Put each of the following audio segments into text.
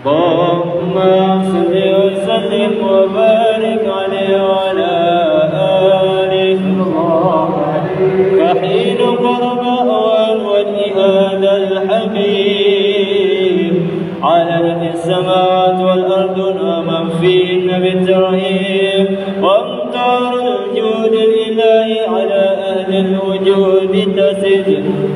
اللهم صل وسلم وبارك عليه وعلى آله فحين قرب أوان وجه الحبيب على السماوات والأرض ومن فيهن بالترهيب وامطار الجود الإلهي على أهل الوجود تسد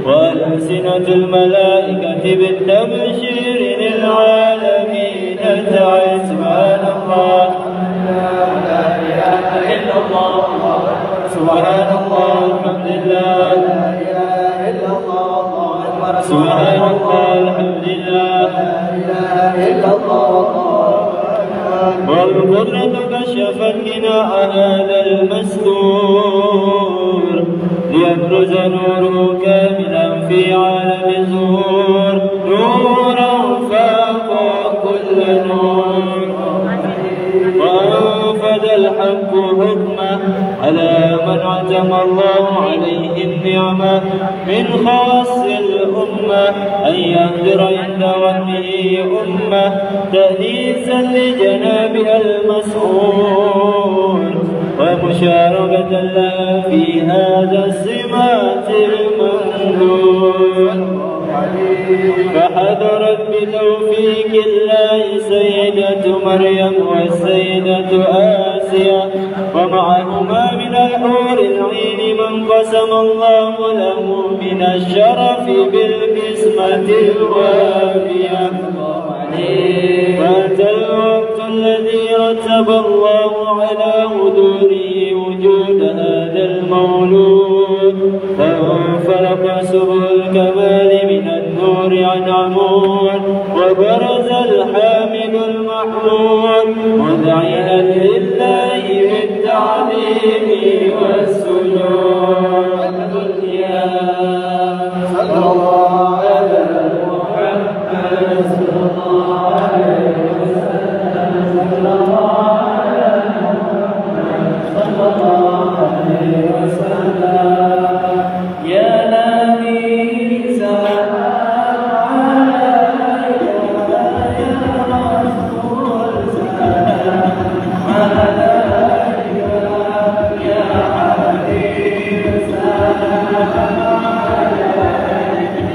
وألسنة الملائكة بالتبشير للعالمين تعي سبحان الله لا إله إلا الله سبحان الله الحمد لله لا إله إلا الله سبحان الله الحمد لله لا إله إلا الله والقدرة كشفت غناء هذا المستور ليبرز نوره كاملا في عالم الظهور نورا فاق كل نور وأنفذ الحق حكمه على من عتم الله عليه النعمة من خاص الأمة أن يهدر عند وهمه أمة تأنيسا لجنابها المسؤول ومشاركة لها في هذا السمات الممدود فحضرت بتوفيق الله سيدة مريم والسيدة آسيا ومعهما من الحور العين من قسم الله له من الشرف بالقسمة الوافية فأتى الوقت الذي رتب الله على حضوره وجود هذا المولود فانفلق سبل الكمال من النور عن عمود وبرز الحامل المحمود مذعنا لله بالتعظيم والسجود صلى الله على محمد صلى الله عليه وسلم صلى الله على محمد صلى الله عليه وسلم يا نبي سلام عليك يا رسول سلام عليك يا حبيب سلام عليك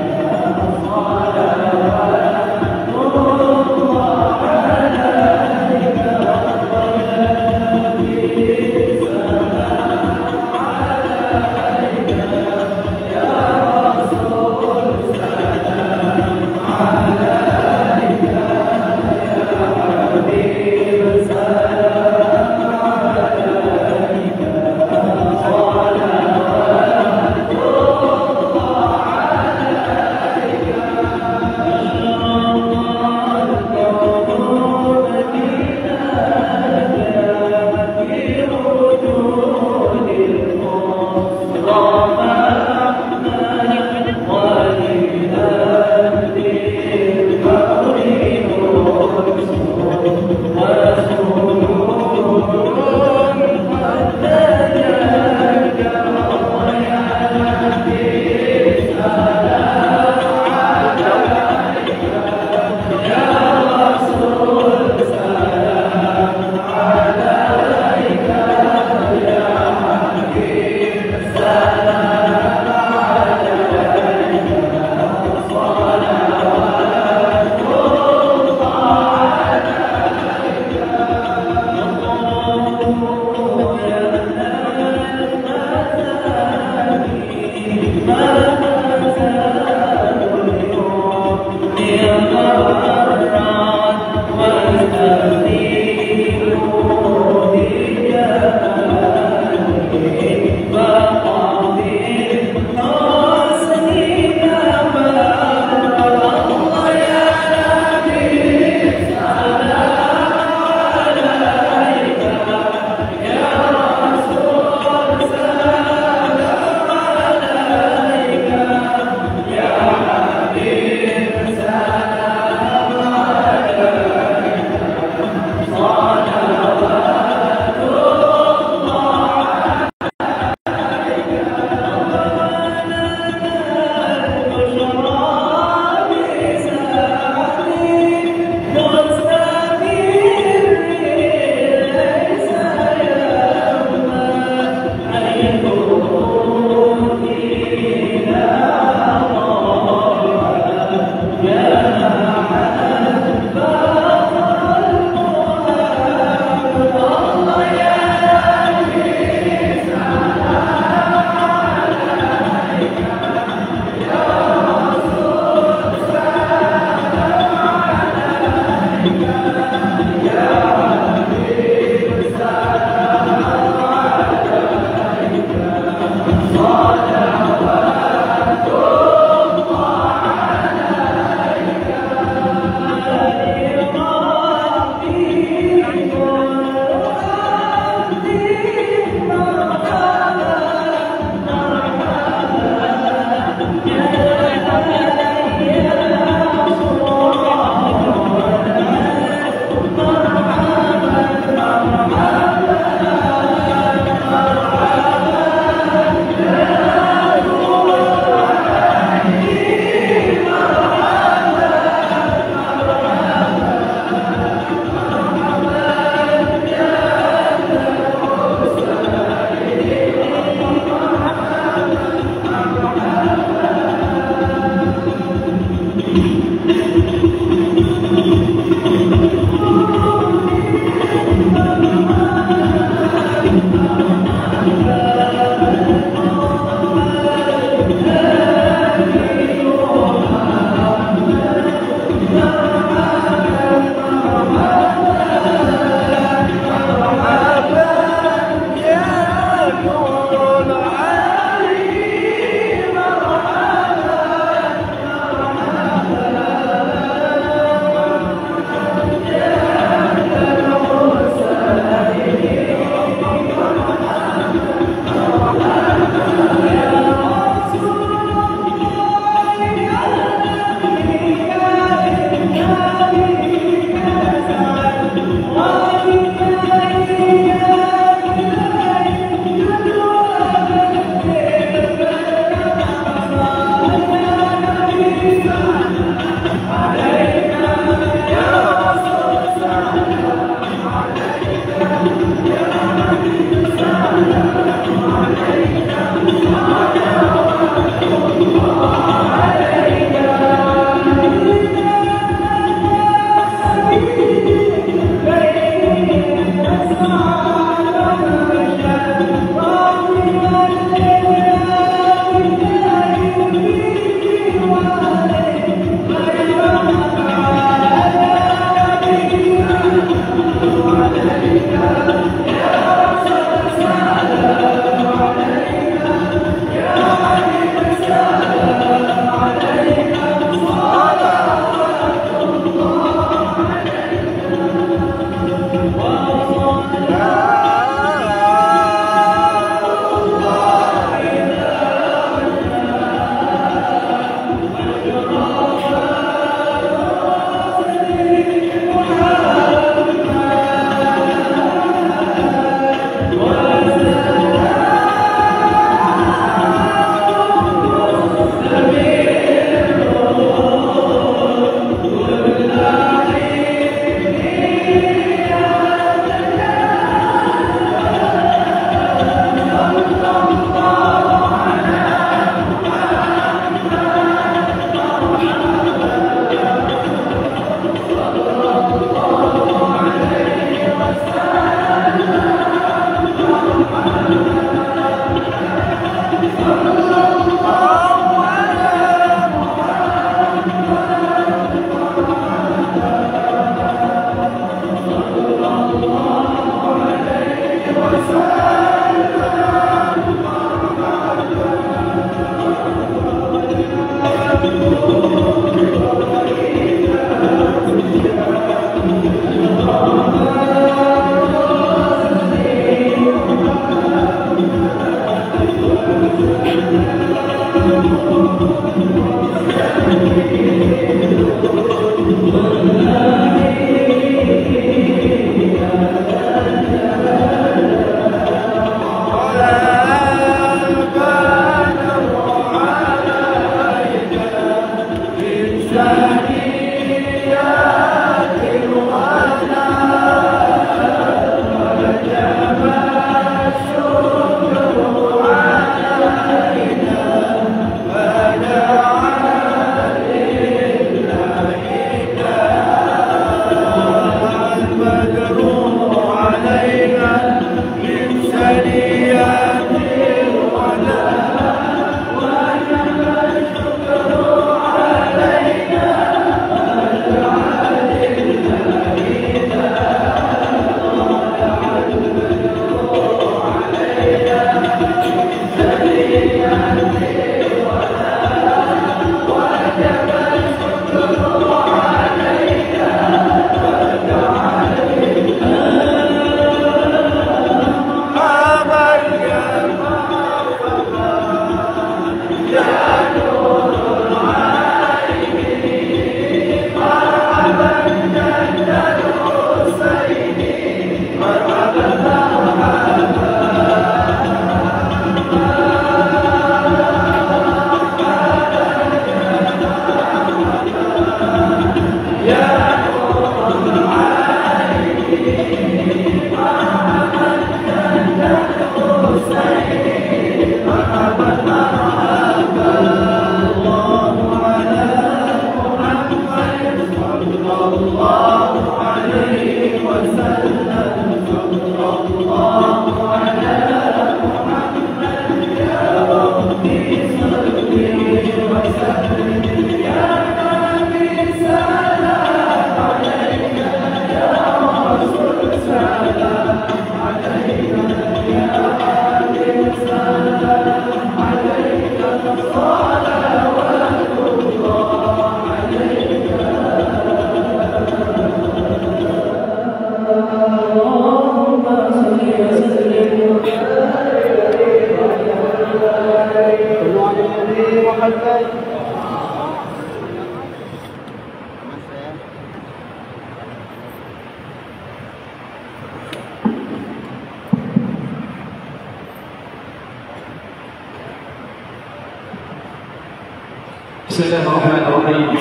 Bismillahirrahmanirrahim.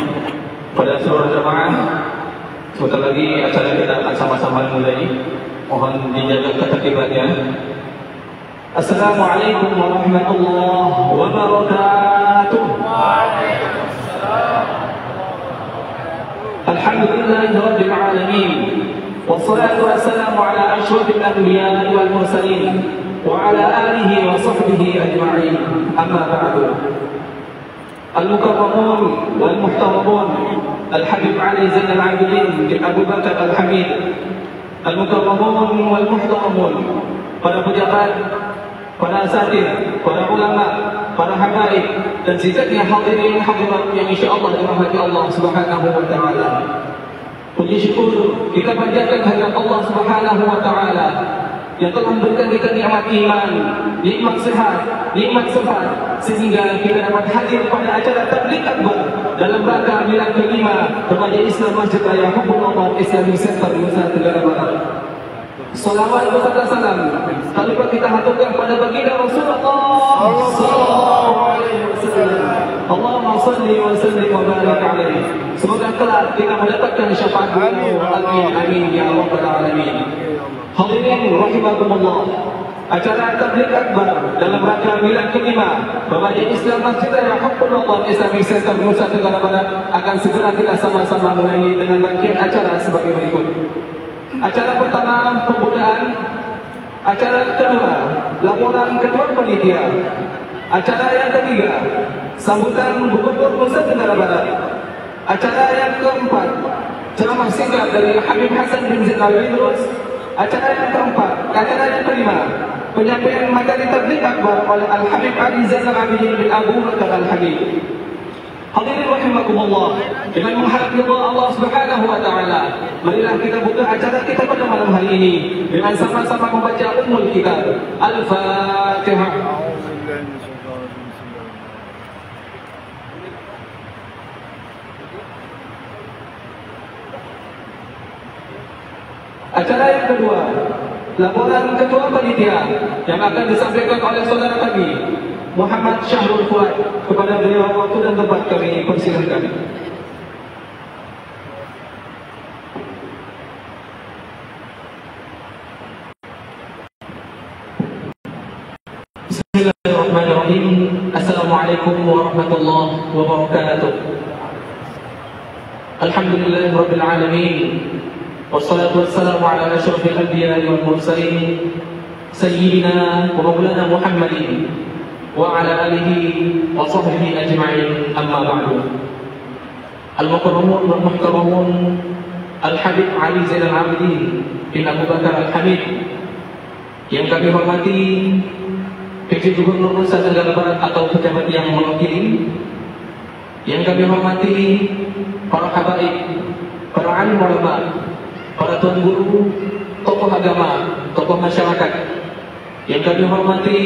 Pada seluruh jemaah, sebentar lagi acara kita akan sama-sama mulai. Mohon dijaga ketertibannya. Assalamualaikum warahmatullahi wabarakatuh. Alhamdulillahirabbil alamin. Wassalatu wassalamu ala asyrafil anbiya'i wal mursalin wa ala alihi wa sahbihi ajma'in. Amma ba'du. المكرمون والمحترمون الحبيب علي زين العابدين bin Abu Bakar Al-Hamid, المكرمون والمحترمون, para pejabat, para asatid, para ulama, para habaib, dan zikatnya hadirin hadirat yang insya-Allah dirahmati Allah Subhanahu wa taala. Puji syukur kita panjatkan kehadirat Allah Subhanahu wa taala yang telah memberikan kita nikmat iman, nikmat sehat, nikmat sifat, sehingga kita dapat hadir pada acara tabligh akbar dalam rangka milad kelima Remaja Islam Masjid Raya Hubbullah Islamic Center Nusa Tenggara Barat. Salawat beserta salam tak lupa kita haturkan pada baginda Rasulullah sallallahu alaihi wasallam. Allahumma salli wa sallim wa barik alaihi. Semoga kelak kita mendapatkan syafaat beliau. Amin amin ya rabbal alamin. Hadirin rahimakumullah, acara tabligh akbar dalam rangka milad kelima Remaja Islam Masjid Raya Hubbullah Islamic Center Nusa Tenggara Barat akan segera kita sama-sama mulai dengan rangkaian acara sebagai berikut. Acara pertama pembukaan, acara kedua laporan ketua panitia, acara yang ketiga sambutan Gubernur Nusa Tenggara Barat, acara yang keempat ceramah singkat dari Habib Hasan bin Zain Al-Idrus, acara yang keempat, acara yang kelima penyampaian materi tabligh akbar oleh Al-Habib Ali Zain Al-Abidin bin Abu Bakar Al-Hamid. Hadirin rahimakumullah, dengan mengharap ridha Allah Subhanahu wa taala, marilah kita buka acara kita pada malam hari ini dengan sama-sama membaca Ummul Kitab Al-Fatihah. Acara yang kedua, laporan ketua panitia yang akan disampaikan oleh saudara kami Muhammad Syahrul Fuad. Kepada beliau waktu dan tempat kami persilakan. Bismillahirrahmanirrahim. Assalamualaikum warahmatullahi wabarakatuh. Alhamdulillahirabbil alamin. Wassalatu wassalamu ala asyrafil anbiya'i wal mursalin sayyidina wa maulana Muhammadin wa ala alihi wa sahbihi ajma'in, amma ba'du. Al-mukarramun wal muhtaramun Al-Habib Ali Zain Al-Abidin bin Abu Bakar Al-Hamid, yang kami hormati PJ Gubernur Nusa Tenggara Barat atau pejabat yang mewakili, yang kami hormati para habaib, para alim ulama, para tuan guru, tokoh agama, tokoh masyarakat, yang kami hormati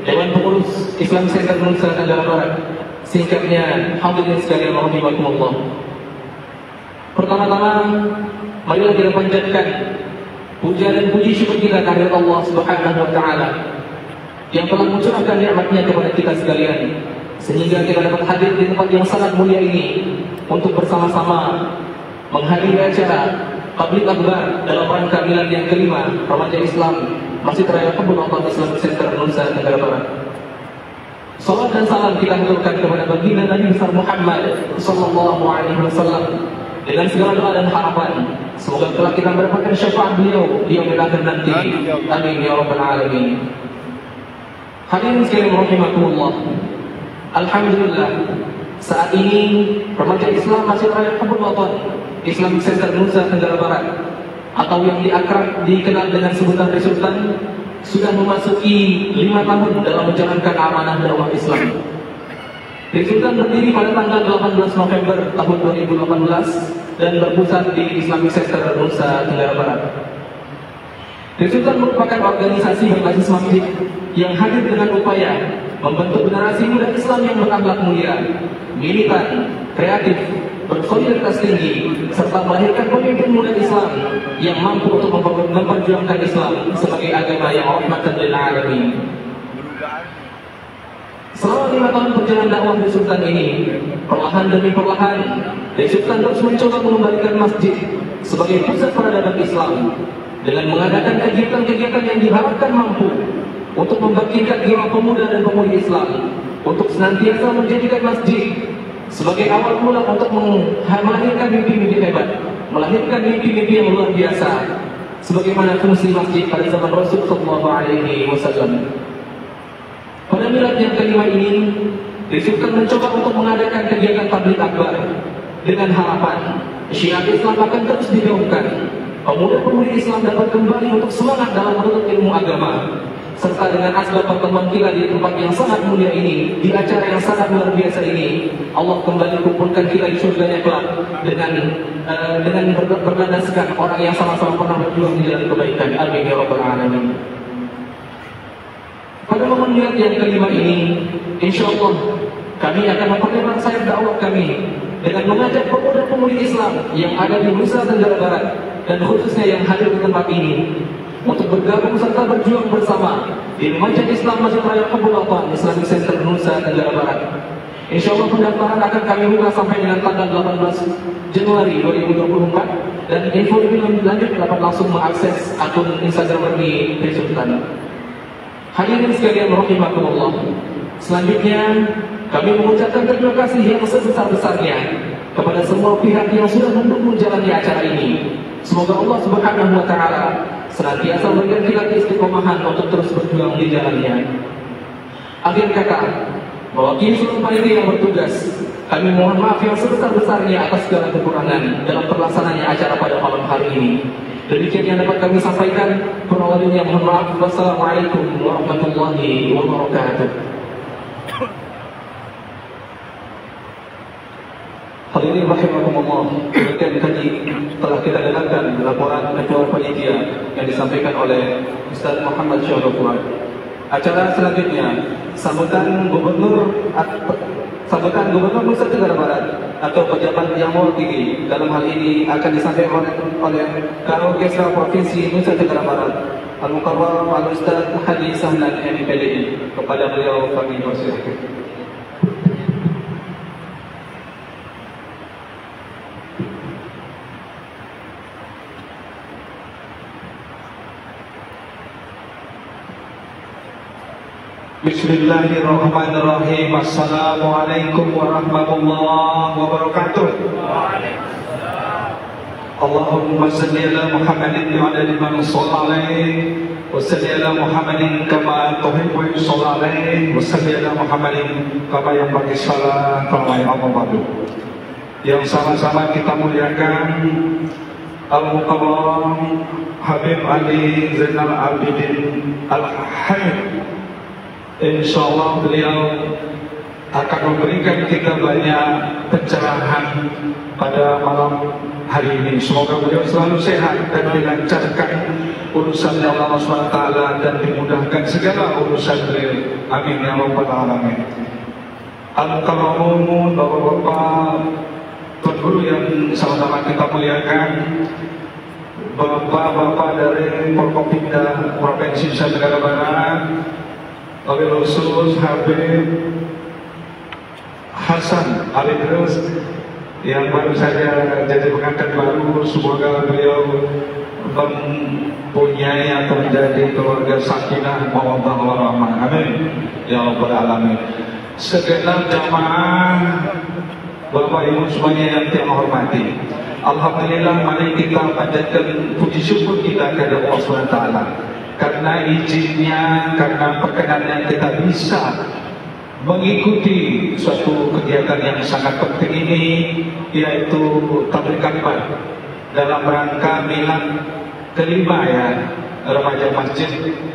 Dewan Pengurus Islam Center Nusa Tenggara Barat, singkatnya hadirin sekalian rahimakumullah. Pertama-tama, marilah kita panjatkan puja dan puji syukur kita kehadirat Allah Subhanahu wa taala yang telah mencurahkan nikmat-Nya kepada kita sekalian, sehingga kita dapat hadir di tempat yang sangat mulia ini untuk bersama-sama menghadiri acara tabligh akbar dalam rangka milad yang kelima Remaja Islam Masjid Raya Hubbullah Islamic Center Nusa Tenggara Barat. Salam dan salam kita haturkan kepada baginda Nabi besar Muhammad sallallahu alaihi wasallam dengan segala doa dan harapan semoga kelak kita mendapatkan syafaat beliau di yaumil akhir nanti. Amin ya rabbal alamin. Hadirin sekalian rahimakumullah, alhamdulillah saat ini Remaja Islam Masjid Raya Hubbullah Islamic Center Nusa Tenggara Barat atau yang dikenal dengan sebutan Resultan sudah memasuki 5 tahun dalam menjalankan amanah dakwah Islam. Resultan berdiri pada tanggal 18 November tahun 2018 dan berpusat di Islamic Center Nusa Tenggara Barat. Resultan merupakan organisasi berbasis masjid yang hadir dengan upaya membentuk generasi muda Islam yang berakhlak mulia, militan, kreatif, bersolidaritas tinggi, serta melahirkan pemimpin muda Islam yang mampu untuk memperjuangkan Islam sebagai agama yang rahmatan lil alamin. Selama 5 tahun perjalanan dakwah Resultan ini, perlahan demi perlahan, Resultan terus mencoba mengembalikan masjid sebagai pusat peradaban Islam dengan mengadakan kegiatan-kegiatan yang diharapkan mampu untuk membangkitkan jiwa pemuda dan pemudi Islam untuk senantiasa menjadikan masjid sebagai awal mula untuk melahirkan mimpi-mimpi hebat, melahirkan mimpi-mimpi yang luar biasa, sebagaimana fungsi masjid pada zaman Rasul sallallahu alaihi wasallam. Pada milad yang kelima ini, Sultan mencoba untuk mengadakan kegiatan tabligh akbar dengan harapan syiar Islam akan terus digaungkan, pemuda-pemudi Islam dapat kembali untuk semangat dalam menuntut ilmu agama, serta dengan asbab pertemuan kita di tempat yang sangat mulia ini, di acara yang sangat luar biasa ini, Allah kembali kumpulkan kita di surganya kelak dengan berlandaskan orang yang sama-sama pernah berjuang di jalan kebaikan. Amin ya rabbal alamin. Pada momen milad yang kelima ini, insya Allah kami akan memperlebar sayap dakwah kami dengan mengajak pemuda-pemudi Islam yang ada di Nusa Tenggara Barat dan khususnya yang hadir di tempat ini untuk bergabung serta berjuang bersama di Masjid Islam Masjid Raya Qabbul Athwan Islamic Center Nusa Tenggara Barat. Insya Allah pendaftaran akan kami buka sampai dengan tanggal 18 Januari 2024 dan info lebih lanjut dapat langsung mengakses akun Instagram di Sultan. Hadirin sekalian rahimakumullah. Selanjutnya kami mengucapkan terima kasih yang sebesar-besarnya kepada semua pihak yang sudah mendukung jalannya acara ini. Semoga Allah Subhanahu wa taala senantiasa memberikan kita istiqomahan untuk terus berjuang di jalannya. Akhir kata, mewakili seluruh panitia yang bertugas, kami mohon maaf yang sebesar-besarnya atas segala kekurangan dalam pelaksananya acara pada malam hari ini. Demikian yang dapat kami sampaikan. Kurang lebihnya mohon maaf. Wassalamualaikum warahmatullahi wabarakatuh. Hadirin rahimakumullah, demikian tadi telah kita dengarkan laporan ketua panitia yang disampaikan oleh Ustaz Muhammad Syahrul Fuad. Acara selanjutnya sambutan Gubernur Nusa Tenggara Barat atau pejabat yang mewakili dalam hal ini akan disampaikan oleh Karo Orkestra Provinsi Nusa Tenggara Barat Al-Mukarram Al-Ustaz Hadi Sahnan MPDI. Kepada beliau kami persilakan. Bismillahirrahmanirrahim. Assalamualaikum warahmatullahi wabarakatuh. Allahumma salli ala Muhammadin wa ala man shalla alaihi wa salli ala Muhammadin kama tuhibbu shalla alaihi wa salli ala Muhammadin kama yanbaghi salat wa ya'budu. Yang sama-sama kita muliakan Al-Mukarram Habib Ali Zainal Abidin Al-Hayy. InsyaAllah beliau akan memberikan kita banyak pencerahan pada malam hari ini. Semoga beliau selalu sehat dan dilancarkan urusan Allah SWT dan dimudahkan segala urusan beliau. Amin ya rabbal alamin. Al-Mukarramun, bapak-bapak, tuan guru yang sama-sama kita muliakan, bapak-bapak dari Forkopimda Provinsi Nusa Tenggara Barat, Wabil khusus Habib Hasan Alidrus yang baru saja jadi pengantin baru. Semoga beliau mempunyai atau menjadi keluarga sakinah mawaddah warahmah. Amin ya rabbal alamin. Segenap jamaah Bapak Ibu semuanya yang saya hormati, alhamdulillah mari kita panjatkan puji syukur kita kepada Allah SWT karena izinnya, karena perkenannya kita bisa mengikuti suatu kegiatan yang sangat penting ini, yaitu tabligh akbar dalam rangka milad kelima ya remaja masjid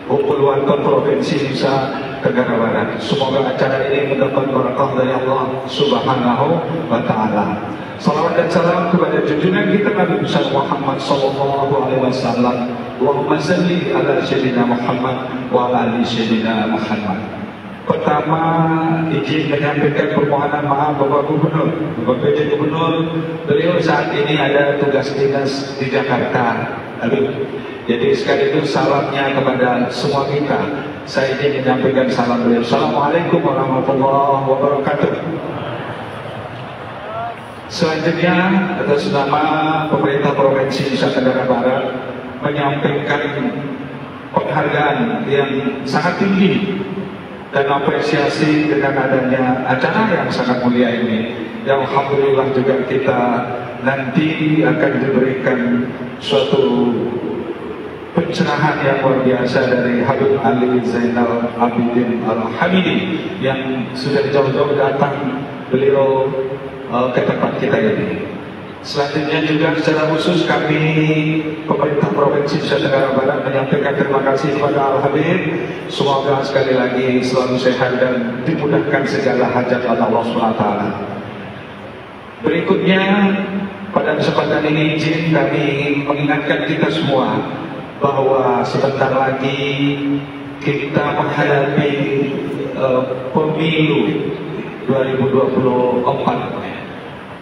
Bukul Wanton Provinsi Nusa Tenggara Barat. Semoga acara ini mendapat berkah dari Allah Subhanahu wa taala. Salawat dan salam kepada junjungan kita Nabi besar Muhammad sallallahu alaihi wasallam. Allahumma salli ala sayyidina Muhammad wa ala ali sayyidina Muhammad. Pertama, izin menyampaikan permohonan maaf Bapak Gubernur, Bapak PJ Gubernur. Beliau saat ini ada tugas dinas di Jakarta. Jadi sekaligus salamnya kepada semua kita. Saya ingin menyampaikan salam beliau. Assalamualaikum warahmatullahi wabarakatuh. Selanjutnya, atas nama pemerintah Provinsi Nusa Tenggara Barat menyampaikan penghargaan yang sangat tinggi dan apresiasi dengan adanya acara yang sangat mulia ini. Yang alhamdulillah juga kita nanti akan diberikan suatu pencerahan yang luar biasa dari Habib Ali Zainal Abidin Al-Hamidi yang sudah jauh-jauh datang beliau ke tempat kita ini. Selanjutnya juga secara khusus kami pemerintah Provinsi Nusa Tenggara Barat menyampaikan terima kasih kepada Al-Habib. Semoga sekali lagi selalu sehat dan dimudahkan segala hajat oleh Allah SWT. Berikutnya pada kesempatan ini izin kami mengingatkan kita semua bahwa sebentar lagi kita menghadapi pemilu 2024.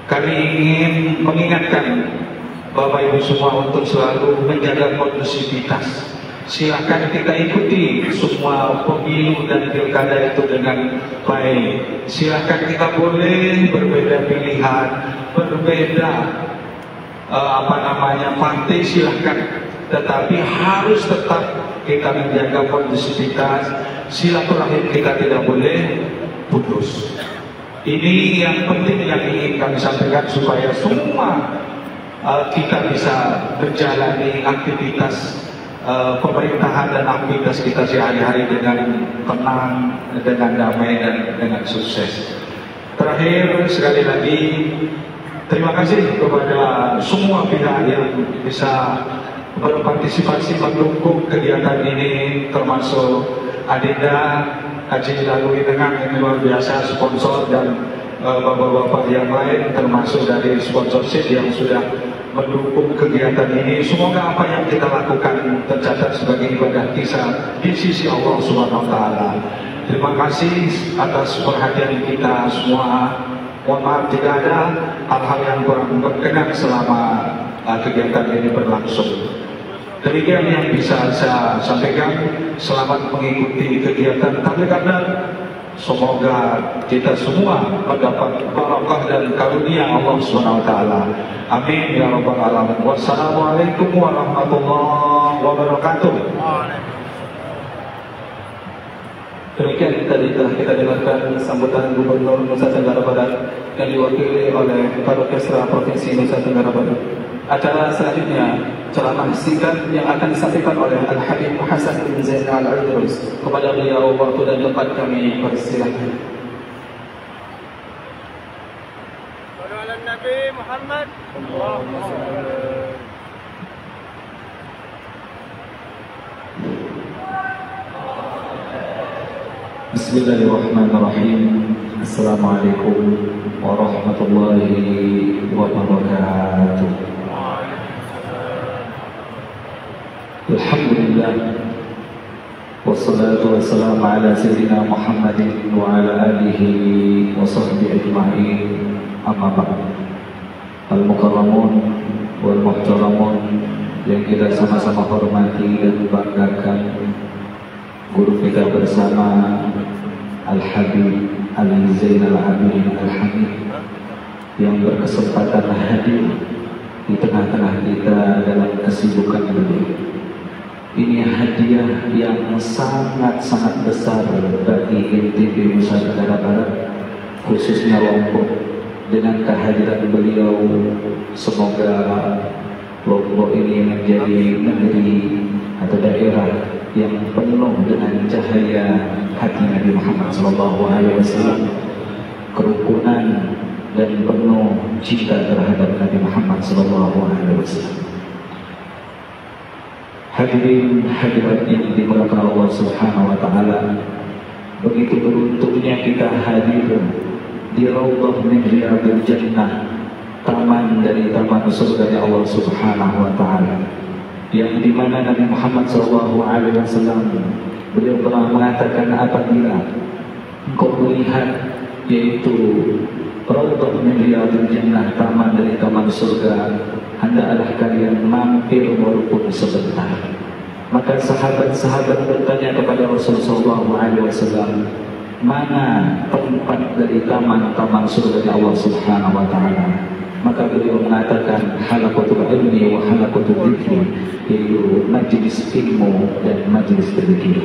Kami ingin mengingatkan Bapak Ibu semua untuk selalu menjaga kondusivitas. Silakan kita ikuti semua pemilu dan pilkada itu dengan baik. Silakan kita boleh berbeda pilihan, berbeda partai, silakan. Tetapi harus tetap kita menjaga kondusivitas. Silaturahim kita tidak boleh putus. Ini yang penting yang ingin kami sampaikan supaya semua kita bisa menjalani aktivitas pemerintahan dan aktivitas kita sehari-hari dengan tenang, dengan damai dan dengan sukses. Terakhir sekali lagi terima kasih kepada semua pihak yang bisa berpartisipasi mendukung kegiatan ini, termasuk Adinda Haji Lalui dengan yang luar biasa, sponsor dan bapak-bapak yang lain, termasuk dari sponsorship yang sudah mendukung kegiatan ini. Semoga apa yang kita lakukan tercatat sebagai ibadah kita di sisi Allah Subhanahu wa Ta'ala. Terima kasih atas perhatian kita semua. Mohon maaf jika ada hal-hal yang kurang berkenan selama kegiatan ini berlangsung. Demikian yang bisa saya sampaikan. Selamat mengikuti kegiatan tabligh akbar. Semoga kita semua mendapat barakah dan karunia Allah Subhanahu wa Ta'ala. Amin ya rabbal alamin. Wassalamualaikum warahmatullahi wabarakatuh. Demikian tadi telah kita dengarkan sambutan Gubernur Nusa Tenggara Barat yang diwakili oleh Kepala Orkestra Provinsi Nusa Tenggara Barat. Acara selanjutnya ceramah singkat yang akan disampaikan oleh Al-Habib Hasan bin Zainal Al-Idrus. Kepada beliau waktu dan tempat kami persilakan. Sallallahu Nabi Muhammad. Bismillahirrahmanirrahim. Assalamualaikum warahmatullahi wabarakatuh. Alhamdulillah, wassalatu wassalamu ala sayyidina Muhammadin wa ala alihi wa sahbihi ajma'in. Amma ba'd. Al-mukarramun wal muhtaramun yang kita sama-sama hormati dan banggakan, guru kita bersama Al-Habib Ali Zainal Abidin Al-Hamid yang berkesempatan hadir di tengah-tengah kita dalam kesibukan beliau. Ini hadiah yang sangat-sangat besar bagi NTB Nusa Tenggara Barat, khususnya Lombok. Dengan kehadiran beliau, semoga Lombok ini menjadi negeri atau daerah yang penuh dengan cahaya hati Nabi Muhammad SAW, kerukunan dan penuh cinta terhadap Nabi Muhammad SAW. Hadirin hadirat yang dimuliakan Allah Subhanahu wa Ta'ala, begitu beruntungnya kita hadir di Raudhah min Riyadil Jannah, taman dari taman surga Allah Subhanahu wa Ta'ala, yang dimana Nabi Muhammad SAW beliau pernah mengatakan, apabila engkau melihat yaitu Raudhah min Riyadil Jannah, taman dari taman surga, hendaklah kalian mampir walaupun sebentar. Maka sahabat-sahabat bertanya kepada Rasulullah SAW, mana tempat dari taman-taman surga Allah Subhanahu wa Ta'ala? Maka beliau mengatakan, halaqatul ilmi wa halaqatul dzikri, yaitu majlis ilmu dan majlis berzikir.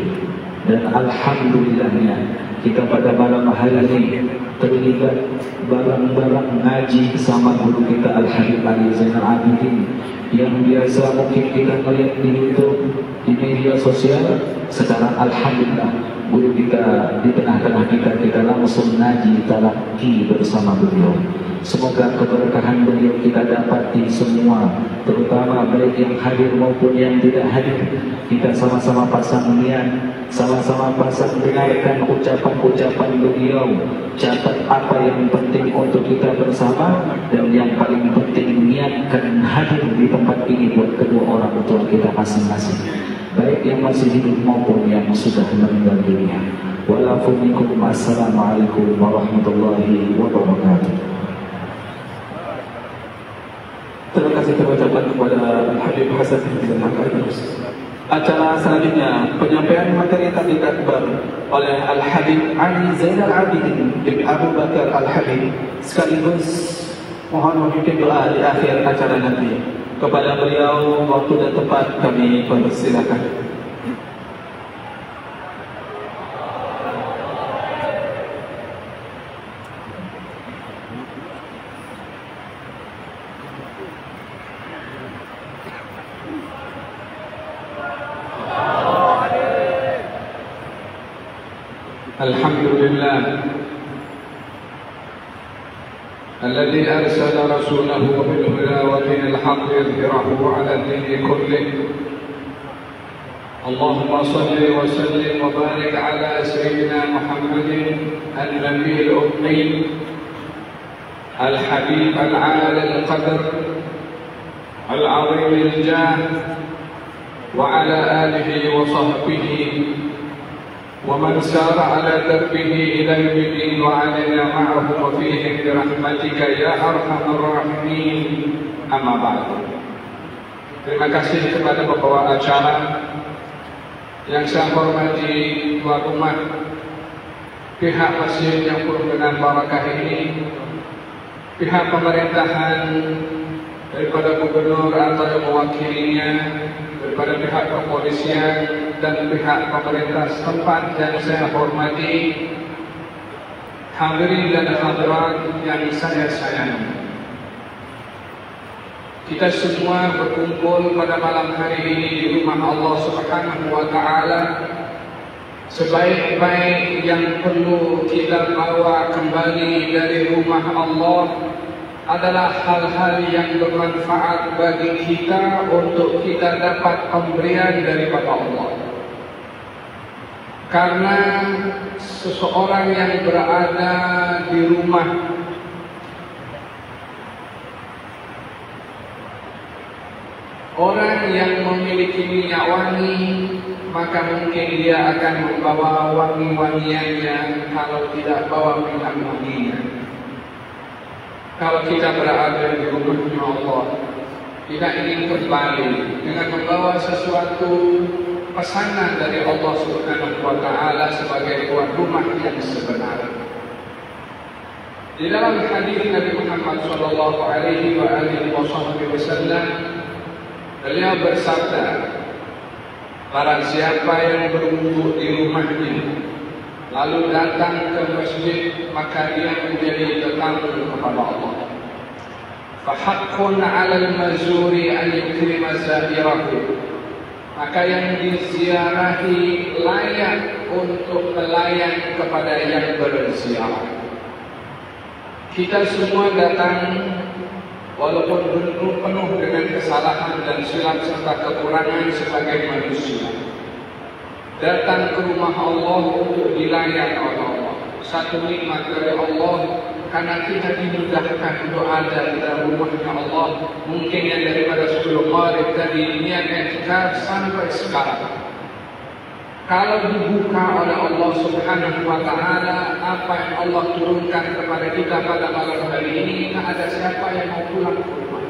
Dan alhamdulillahnya kita pada malam hari ini terlibat barang-barang ngaji bersama guru kita Al-Habib Ali Zainal Abidin, yang biasa mungkin kita melihat di YouTube, di media sosial. Sekarang alhamdulillah guru kita di tengah-tengah kita langsung ngaji talaki bersama beliau. Semoga keberkahan beliau kita dapati semua, terutama baik yang hadir maupun yang tidak hadir. Kita sama-sama pasang niat, sama-sama pasang dengarkan ucapan-ucapan beliau, catat apa yang penting untuk kita bersama, dan yang paling penting niatkan hadir di tempat ini buat kedua orang tua kita masing-masing, baik yang masih hidup maupun yang sudah meninggal dunia. Walaupunikum, assalamualaikum warahmatullahi wabarakatuh. Terima kasih terucapkan kepada Habib Hasan bin Al-Habib. Acara selanjutnya penyampaian materi taklim akbar oleh Al-Habib Ali Zainal Abidin bin Abu Bakar Al-Habib, sekaligus mohon memimpin doa di akhir acara nanti. Kepada beliau waktu dan tempat kami persilakan. Alhamdulillah الذي أرسل رسوله بالهدى ودين الحق يظهره على الدين كله. اللهم صل وسلم وبارك على سيدنا محمد النبي الأمي الحبيب العالي القدر العظيم الجاه وعلى آله وصحبه ومن سار على دربه إلى يوم الدين وعلينا معه وفيهم برحمتك يا أرحم الراحمين. Amma ba'du. Terima kasih kepada pembawa acara yang saya hormati, tuan rumah, pihak masjid yang penuh dengan barakah ini, pihak pemerintahan daripada gubernur atau yang mewakilinya, daripada pihak kepolisian dan pihak pemerintah setempat yang saya hormati, hadirin dan hadirat yang saya sayangi. Kita semua berkumpul pada malam hari ini di rumah Allah Subhanahu wa Ta'ala. Sebaik-baik yang perlu kita bawa kembali dari rumah Allah adalah hal-hal yang bermanfaat bagi kita untuk kita dapat pemberian daripada Allah. Karena seseorang yang berada di rumah orang yang memiliki minyak wangi, maka mungkin dia akan membawa wangi-wangiannya kalau tidak bawa minyak wanginya. Kalau kita berada di rumahnya Allah, kita ingin kembali dengan membawa sesuatu pesanan dari Allah Subhanahu wa Ta'ala sebagai tuan rumah yang sebenarnya. Di dalam hadis Nabi Muhammad sallallahu alaihi wasallam, beliau bersabda, barang siapa yang berwudu di rumahnya lalu datang ke masjid, maka dia menjadi tetamu kepada Allah. Fahaqqun 'alal mazuri an yukrima zahirahu. Maka yang diziarahi layak untuk melayan kepada yang berziarah. Kita semua datang walaupun penuh dengan kesalahan dan silap serta kekurangan sebagai manusia, datang ke rumah Allah untuk dilayan oleh Allah. Satu nikmat dari Allah, karena kita dimudahkan untuk ada di dalam rumahnya Allah. Mungkin yang daripada sebelum maghrib tadi niat i'tikaf sampai sekarang, kalau dibuka oleh Allah Subhanahu wa Ta'ala apa yang Allah turunkan kepada kita pada malam hari ini, tak ada siapa yang mau pulang ke rumah.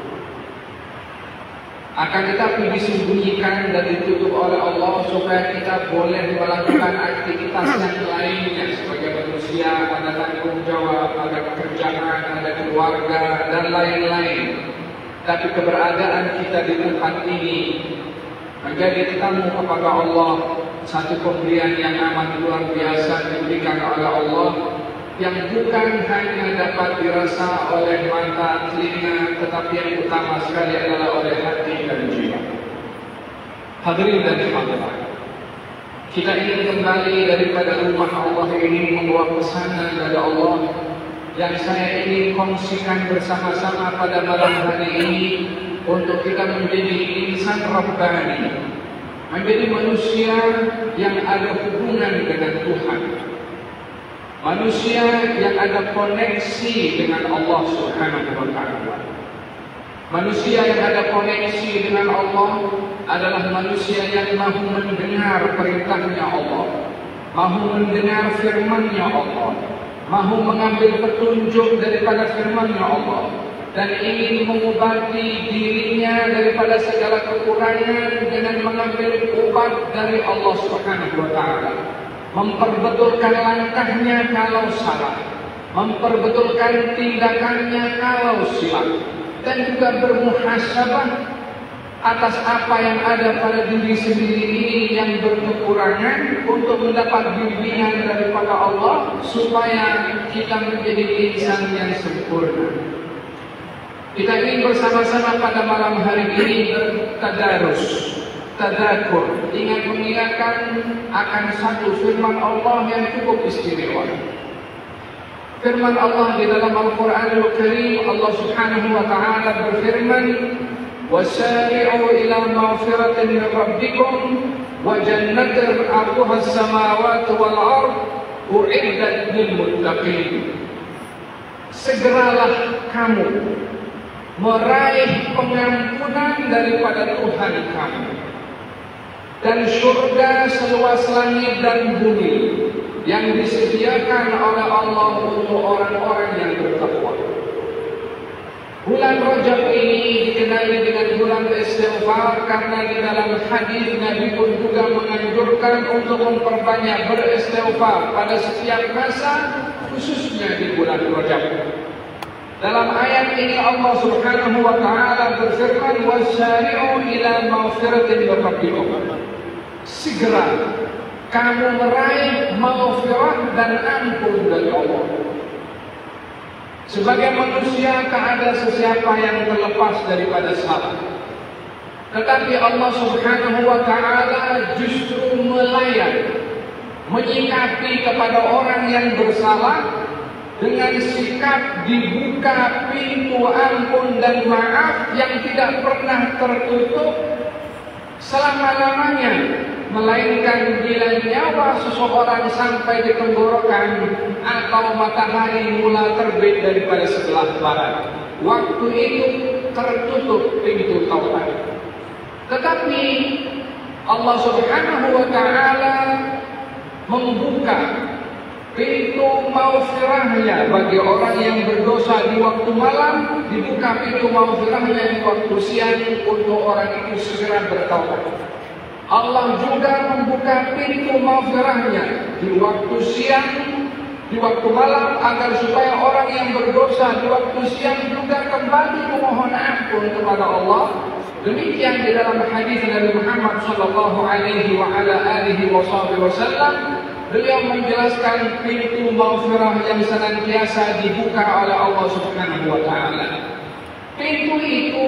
Akan tetapi disembunyikan dan ditutup oleh Allah supaya kita boleh melakukan aktivitas yang lainnya sebagai manusia, ada tanggung jawab, ada pekerjaan, ada keluarga dan lain-lain. Tapi keberadaan kita di tempat ini menjadi tamu kepada Allah, satu pemberian yang amat luar biasa diberikan oleh Allah. yang bukan hanya dapat dirasa oleh mata, telinga, tetapi yang utama sekali adalah oleh hati dan jiwa. Hadirin dan hadirat, kita ingin kembali daripada rumah Allah ini membawa pesanan dari Allah yang saya ingin kongsikan bersama-sama pada malam hari ini untuk kita menjadi insan Rabbani, menjadi manusia yang ada hubungan dengan Tuhan, manusia yang ada koneksi dengan Allah Subhanahu wa Ta'ala. Manusia yang ada koneksi dengan Allah adalah manusia yang mahu mendengar perintahnya Allah, mahu mendengar firman-Nya Allah, mahu mengambil petunjuk daripada firman-Nya Allah, dan ingin mengobati dirinya daripada segala kekurangan dengan mengambil obat dari Allah Subhanahu wa Ta'ala, memperbetulkan langkahnya kalau salah, memperbetulkan tindakannya kalau silap, dan juga bermuhasabah atas apa yang ada pada diri sendiri ini yang berkekurangan untuk mendapat bimbingan daripada Allah supaya kita menjadi insan yang sempurna. Kita ingin bersama-sama pada malam hari ini bertadarus, tadakur, ingat mengingatkan akan satu firman Allah yang cukup istimewa. Firman Allah di dalam Al-Quranul Karim, Allah Subhanahu wa Ta'ala berfirman, وَسَارِعُوا إِلَى مَغْفِرَةٍ مِنْ رَبِّكُمْ وَجَنَّةٍ عَرْضُهَا السَّمَاوَاتُ وَالْأَرْضُ أُعِدَّتْ لِلْمُتَّقِينَ. Segeralah kamu meraih pengampunan daripada Tuhan kamu dan surga seluas langit dan bumi yang disediakan oleh Allah untuk orang-orang yang bertakwa. Bulan Rajab ini dikenali dengan bulan istighfar karena di dalam hadis Nabi pun juga menganjurkan untuk memperbanyak beristighfar pada setiap masa, khususnya di bulan Rajab. Dalam ayat ini Allah Subhanahu wa Ta'ala berfirman, "Wasyari'u ila maghfiratin min rabbikum." Segera kamu meraih maghfirah dan ampun dari Allah. Sebagai manusia tak ada sesiapa yang terlepas daripada salah. Tetapi Allah Subhanahu wa Ta'ala justru melayan, menyikapi kepada orang yang bersalah dengan sikap dibuka pintu ampun dan maaf yang tidak pernah tertutup selama-lamanya, melainkan bila nyawa seseorang sampai di tenggorokan atau matahari mula terbit daripada sebelah barat, waktu itu tertutup pintu taubat. Tetapi Allah Subhanahu wa Ta'ala membuka pintu maghfirahnya bagi orang yang berdosa di waktu malam, dibuka pintu maghfirahnya di waktu siang untuk orang itu segera bertaubat. Allah juga membuka pintu maghfirahnya di waktu siang, di waktu malam, agar supaya orang yang berdosa di waktu siang juga kembali memohon ampun kepada Allah. Demikian di dalam hadis Nabi Muhammad sallallahu alaihi wa ala alihi wasallam, beliau menjelaskan pintu maghfirah yang senantiasa dibuka oleh Allah Subhanahu wa Ta'ala. Pintu itu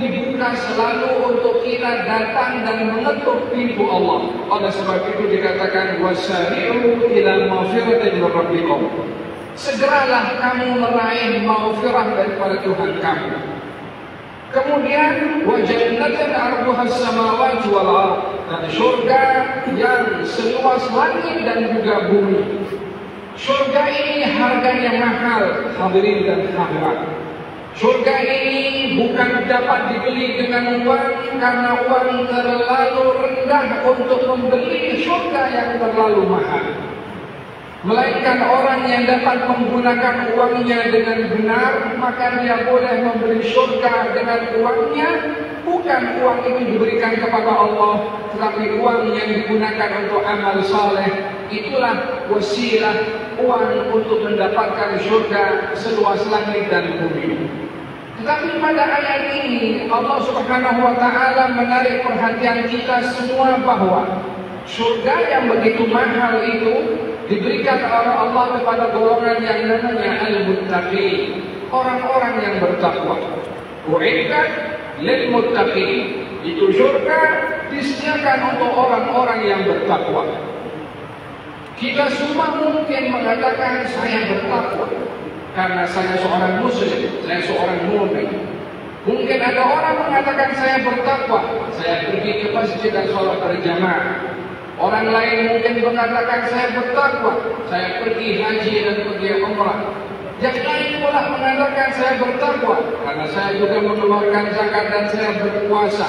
dibuka selalu untuk kita datang dan mengetuk pintu Allah. Oleh sebab itu dikatakan wasari'u ila maghfiratin min rabbikum. Segeralah kamu meraih maghfirah daripada Tuhan kamu. Kemudian wa jannatin 'arduhas samawati wal ardh, dan surga yang seluas langit dan juga bumi. Surga ini harganya mahal, hadirin dan hadirat. Surga ini bukan dapat dibeli dengan uang, karena uang terlalu rendah untuk membeli surga yang terlalu mahal. Melainkan orang yang dapat menggunakan uangnya dengan benar, maka dia boleh membeli surga dengan uangnya. Bukan uang itu diberikan kepada Allah, tetapi uang yang digunakan untuk amal saleh. Itulah wasilah uang untuk mendapatkan surga seluas langit dan bumi. Tetapi pada ayat ini Allah Subhanahu wa Ta'ala menarik perhatian kita semua bahwa surga yang begitu mahal itu diberikan oleh Allah kepada golongan yang namanya al-muttaqin, orang-orang yang bertakwa. U'iddat lil muttaqin, itu surga disediakan untuk orang-orang yang bertakwa. Kita semua mungkin mengatakan saya bertakwa karena saya seorang muslim, saya seorang mukmin. Mungkin ada orang mengatakan saya bertakwa, saya pergi ke masjid dan sholat berjamaah. Orang lain mungkin mengatakan saya bertakwa, saya pergi haji dan pergi umrah. Yang lain pula mengatakan saya bertakwa karena saya juga mengeluarkan zakat dan saya berpuasa.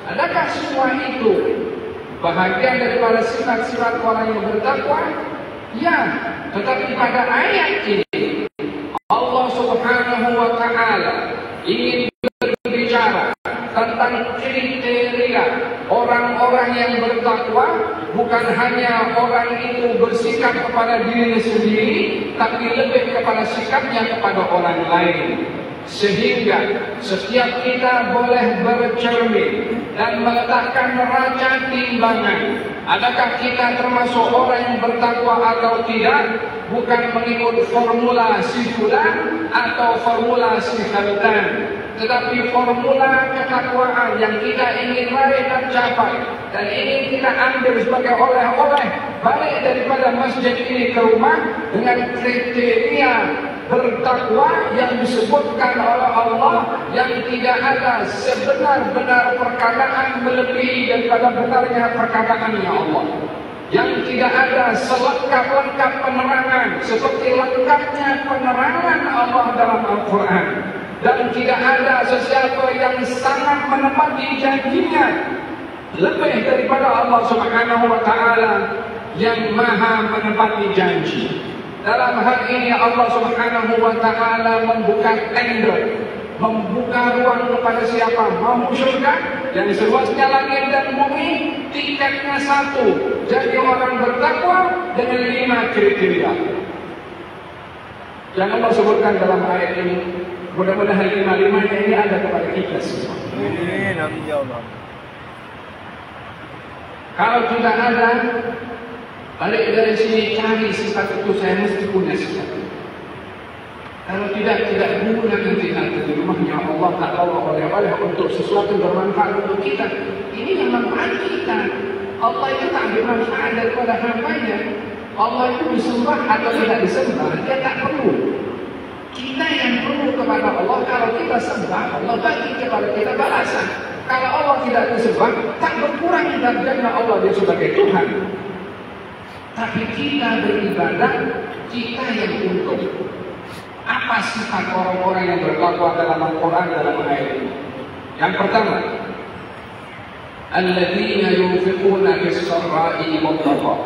Adakah semua itu bahagian daripada sifat-sifat orang yang bertakwa? Ya, tetapi pada ayat ini Allah Subhanahu wa Ta'ala ingin berbicara tentang kriteria orang-orang yang bertakwa. Bukan hanya orang itu bersikap kepada dirinya sendiri, tapi lebih kepada sikapnya kepada orang lain. Sehingga setiap kita boleh bercermin dan meletakkan neraca timbangan. Adakah kita termasuk orang yang bertakwa atau tidak? Bukan mengikut formula si fulan atau formula si khaldan, tetapi formula ketakwaan yang kita ingin raih dan capai dan ingin kita ambil sebagai oleh-oleh balik daripada masjid ini ke rumah dengan kriteria bertakwa yang disebutkan oleh Allah, yang tidak ada sebenar-benar perkataan melebihi daripada benarnya perkataannya Allah, yang tidak ada selengkap-lengkap penerangan seperti lengkapnya penerangan Allah dalam Al-Quran, dan tidak ada sesiapa yang sangat menepati janjinya lebih daripada Allah Subhanahu wa Ta'ala yang maha menepati janji. Dalam hal ini Allah Subhanahu wa Ta'ala membuka tender, membuka ruang kepada siapa mau surga, yang seluasnya langit dan bumi, tiketnya satu, jadi orang bertakwa dengan 5 kriteria. Yang Allah sebutkan dalam ayat ini, mudah-mudahan 5-5-nya ini ada kepada kita semua. Amin ya Allah. Kalau tidak ada, balik dari sini cari sifat itu, saya mesti punya sifat itu. Kalau tidak guna nanti di rumahnya Allah tak bawa oleh-oleh untuk sesuatu bermanfaat untuk kita. Ini yang manfaat kita. Allah itu tak bermanfaat daripada hambanya. Allah itu disembah atau tidak disembah, dia tak perlu. Kita yang perlu kepada Allah. Kalau kita sembah, Allah bagi kepada kita balasan. Kalau Allah tidak disembah, tak berkurang darjatnya Allah dia sebagai Tuhan. Tapi kita beribadah, kita yang untung. Apa sifat orang-orang yang bertakwa dalam Al-Quran dalam ayat ini? Yang pertama, alladzina yunfiquna fis-sarra'i wad-dharra.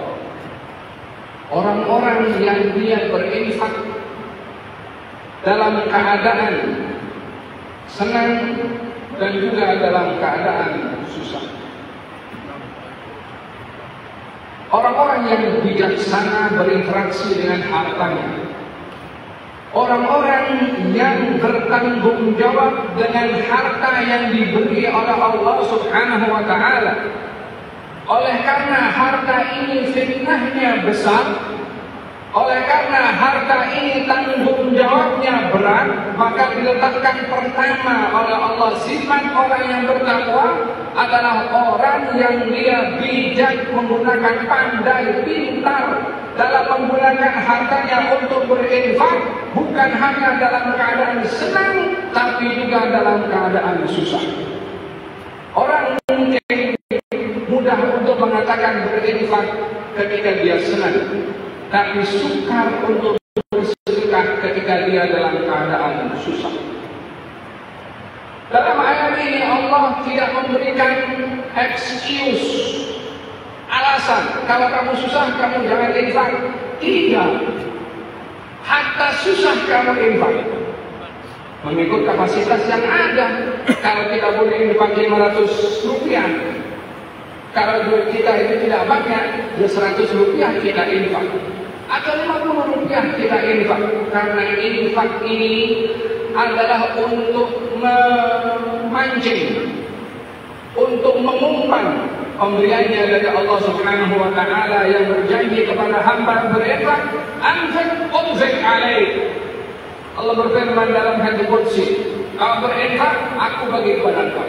Orang-orang yang dia berinfak dalam keadaan senang dan juga dalam keadaan susah. Orang-orang yang bijaksana berinteraksi dengan hartanya. Orang-orang yang bertanggung jawab dengan harta yang diberi oleh Allah Subhanahu wa Ta'ala. Oleh karena harta ini fitnahnya besar, oleh karena harta ini tanggung jawabnya berat, maka diletakkan pertama oleh Allah sifat orang yang bertakwa adalah orang yang dia bijak, menggunakan pandai, pintar dalam menggunakan hartanya untuk berinfak, bukan hanya dalam keadaan senang, tapi juga dalam keadaan susah. Orang mungkin mudah untuk mengatakan berinfak ketika dia senang, tapi sukar untuk bersedekah ketika dia dalam keadaan susah. Dalam ayat ini Allah tidak memberikan excuse, alasan kalau kamu susah kamu jangan infak. Tidak. Hatta susah kamu infak mengikut kapasitas yang ada. Kalau kita boleh infak 500 rupiah, kalau duit kita itu tidak banyak, ya 100 rupiah kita infak, atau 50 rupiah kita infak. Karena infak ini adalah untuk memancing, untuk mengumpan pemberiannya dari Allah Subhanahu wa taala yang berjanji kepada hamba berinfak, anfiq unfiq alaik. Allah berfirman dalam hadis qudsi, kau berinfak, aku bagi kepada engkau.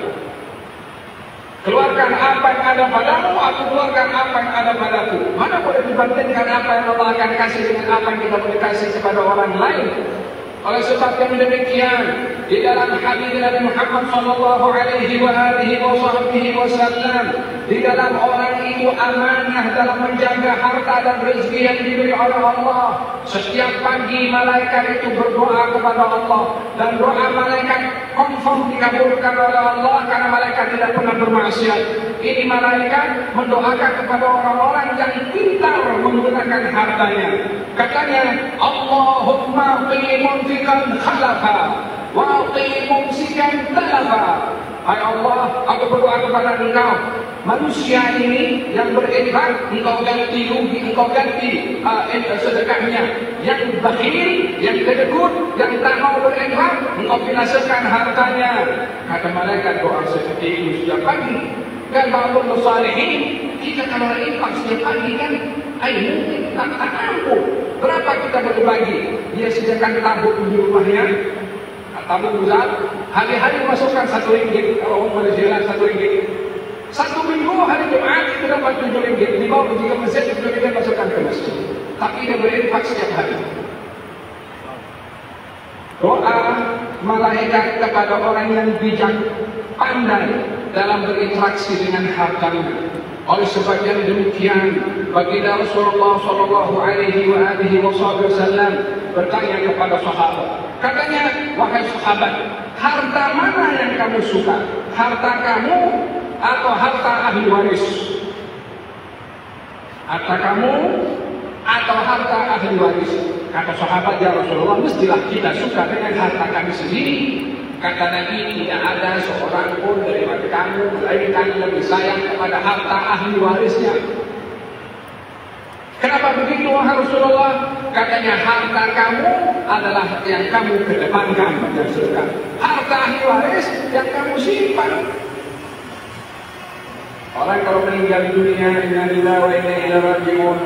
Keluarkan apa yang ada padamu, aku keluarkan apa yang ada padaku. Mana boleh dibandingkan apa yang Allah akan kasih dengan apa yang kita boleh kasih kepada orang lain. Oleh sebab yang demikian, di dalam hadis Nabi Muhammad sallallahu alaihi wasallam, di dalam orang itu amanah dalam menjaga harta dan rezeki yang diberi oleh Allah. Setiap pagi malaikat itu berdoa kepada Allah, dan doa malaikat confirm dikabulkan oleh Allah karena malaikat tidak pernah bermaksiat. Ini malaikat mendoakan kepada orang-orang yang pintar menggunakan hartanya. Katanya, Allahumma qimun fikan khalafa wa qimun sikan talafa. Hai Allah, aku berdoa kepada engkau, manusia ini yang berinfak, engkau ganti rugi, engkau ganti sedekahnya. Yang bakhil, yang kedekut, yang tak mau berinfak, engkau binasakan hartanya. Kata malaikat doa seperti itu setiap pagi. Dan ba'dul salihin, kita kalau infak setiap pagi kan, mungkin tak mampu. Berapa kita berbagi? Dia sediakan tabung di rumahnya, tabung besar, hari-hari masukkan RM1, kalau orang Malaysia RM1. 1 minggu hari Jumat itu dapat RM7, dibawa pergi ke masjid, itu kita masukkan ke masjid. Tapi dia berinfak setiap hari. Doa malaikat kepada orang yang bijak, pandai dalam berinteraksi dengan hartanya. Oleh sebab yang demikian, baginda Rasulullah sallallahu alaihi wasallam bertanya kepada sahabat. Katanya, wahai sahabat, harta mana yang kamu suka? Harta kamu atau harta ahli waris? Harta kamu atau harta ahli waris? Kata sahabat, ya Rasulullah, mestilah kita suka dengan harta kami sendiri. Kata Nabi, tidak ada seorang pun daripada kamu melainkan lebih sayang kepada harta ahli warisnya. Kenapa begitu, wahai Rasulullah? Katanya, harta kamu adalah yang kamu kedepankan pada sedekah. Harta ahli waris yang kamu simpan. Orang kalau meninggal dunia, inna lillahi wa inna ilaihi raji'un,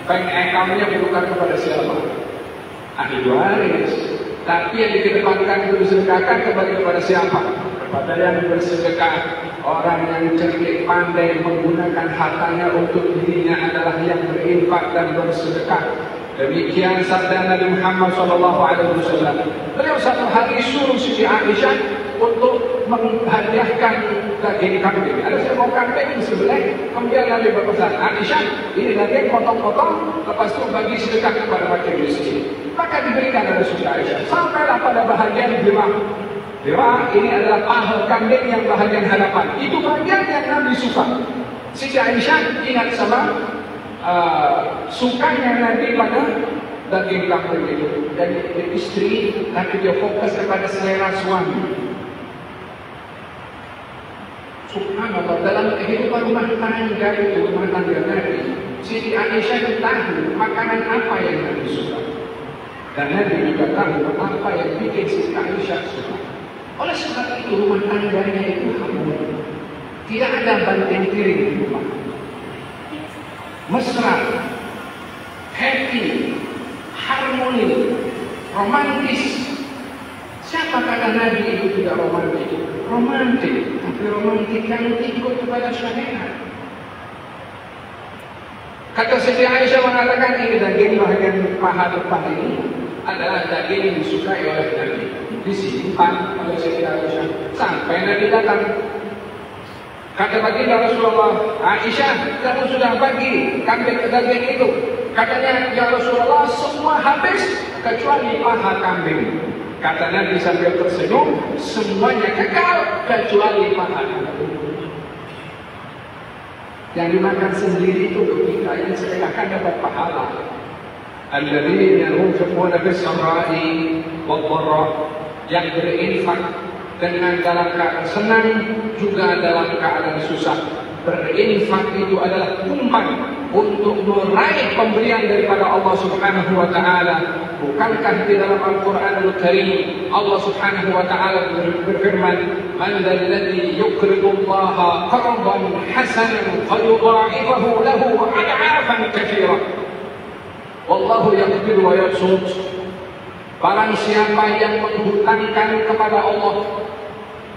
bank account-nya bukan kepada siapa? Ahli waris. Tapi yang dikedepankan itu disedekahkan kepada siapa? Kepada yang bersedekah. Orang yang cerdik pandai menggunakan hartanya untuk dirinya adalah yang berinfak dan bersedekah. Demikian sabda Nabi Muhammad SAW. Beliau satu hari suruh Siti Aisyah untuk menghadiahkan daging kambing. Ada saya mau kambing sebelah, kemudian Nabi berpesan, Aisyah, ini daging potong-potong, lepas itu bagi sedekah kepada fakir miskin. Maka diberikan oleh Siti Aisyah. Sampailah pada bahagian bima. Bima ini adalah paha kambing yang bahagian hadapan. Itu bagian yang Nabi suka. Siti Aisyah ingat sama sukanya Nabi pada daging kambing itu. Dan istri, tapi dia fokus kepada selera suami. Subhanallah, dalam kehidupan rumah tangga itu, rumah tangga Nabi, Siti Aisyah tahu makanan apa yang Nabi suka. Dan Nabi juga tahu apa yang bikin Siti Aisyah suka. Oleh sebab itu rumah tangganya itu harmoni. Tidak ada banting piring di rumah. Mesra, happy, harmoni, romantis. Siapa kata Nabi itu tidak romantis? Romantis, tapi romantis yang ikut kepada syariat. Kata Siti Aisyah mengatakan, ini daging bahagian paha depan ini adalah daging yang disukai oleh Nabi. Disimpan oleh Siti Aisyah sampai Nabi datang. Kata baginda Rasulullah, Aisyah, kamu sudah bagi kambing daging itu. Katanya, ya Rasulullah, semua habis kecuali paha kambing. Kata Nabi sambil tersenyum, semuanya kekal kecuali paha kambing. Yang dimakan sendiri itu kita yang sedekahkan dapat pahala. Alladzina yunfiquna bis-sarra'i wad-dharra, yang berinfak dengan dalam keadaan senang juga dalam keadaan susah. Berinfak itu adalah umpan untuk meraih pemberian daripada Allah Subhanahu wa taala bukankah di dalam Al-Qur'anul Karim Allah Subhanahu wa taala berfirman, "Man dzalladzi yuqridullaha qardan hasanan fayudha'ifahu lahu ad'afan katsira." Wallahu yaqdir wa yabsut. Barang siapa yang menghutangkan kepada Allah,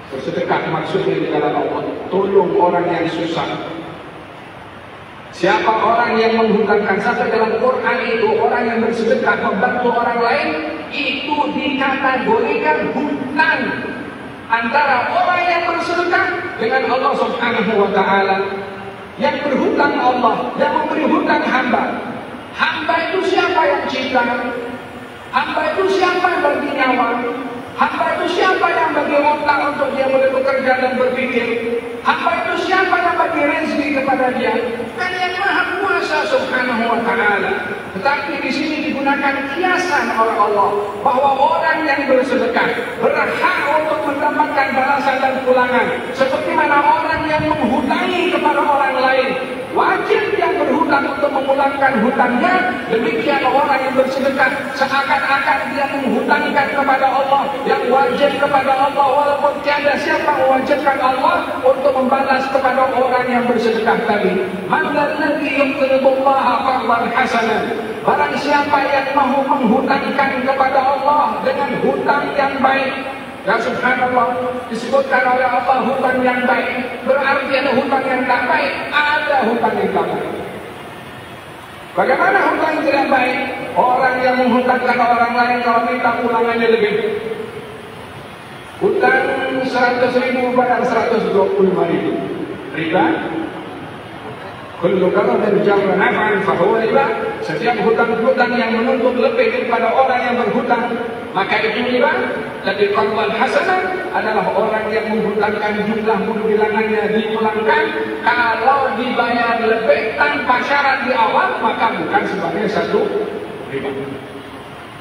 bersedekah maksudnya di dalam Allah, tolong orang yang susah. Siapa orang yang menghutangkan, sampai dalam Quran itu orang yang bersedekah membantu orang lain itu dikategorikan hutang antara orang yang bersedekah dengan Allah Subhanahu wa taala. Yang berhutang Allah, yang memberi hutang hamba. Hamba itu siapa yang cinta? Hamba itu siapa yang bagi nyawa? Hamba itu siapa yang bagi otak untuk dia boleh bekerja dan berpikir? Hamba itu siapa yang bagi rezeki kepada dia? Kan yang Maha Kuasa Subhanahu wa taala. Tetapi di sini digunakan kiasan oleh Allah bahwa orang yang bersedekah berhak untuk mendapatkan balasan dan pulangan, seperti mana orang yang menghutangi kepada orang lain wajib yang berhutang untuk memulangkan hutangnya. Demikian orang yang bersedekah seakan-akan dia menghutangkan kepada Allah yang wajib kepada Allah, walaupun tiada siapa mewajibkan Allah untuk membalas kepada orang yang bersedekah tadi. Man dzalladzi yuqridullaha qardan hasanan. Barang siapa yang mahu menghutangkan kepada Allah dengan hutang yang baik. Ya subhanallah, disebutkan oleh Allah hutang yang baik. Berarti ada hutang yang tak baik, ada hutang yang tak baik. Bagaimana hutang yang tidak baik? Orang yang menghutangkan orang lain kalau minta pulangannya lebih. Hutang 100.000 pada 125.000. Riba. Kullu qaradin jarra naf'an fa huwa riba. Setiap hutang-hutang yang menuntut lebih daripada orang yang berhutang, maka itu riba. Jadi qardan hasanah adalah orang yang menghutangkan jumlah bilangannya dipulangkan. Kalau dibayar lebih tanpa syarat di awal, maka bukan sebagai satu riba.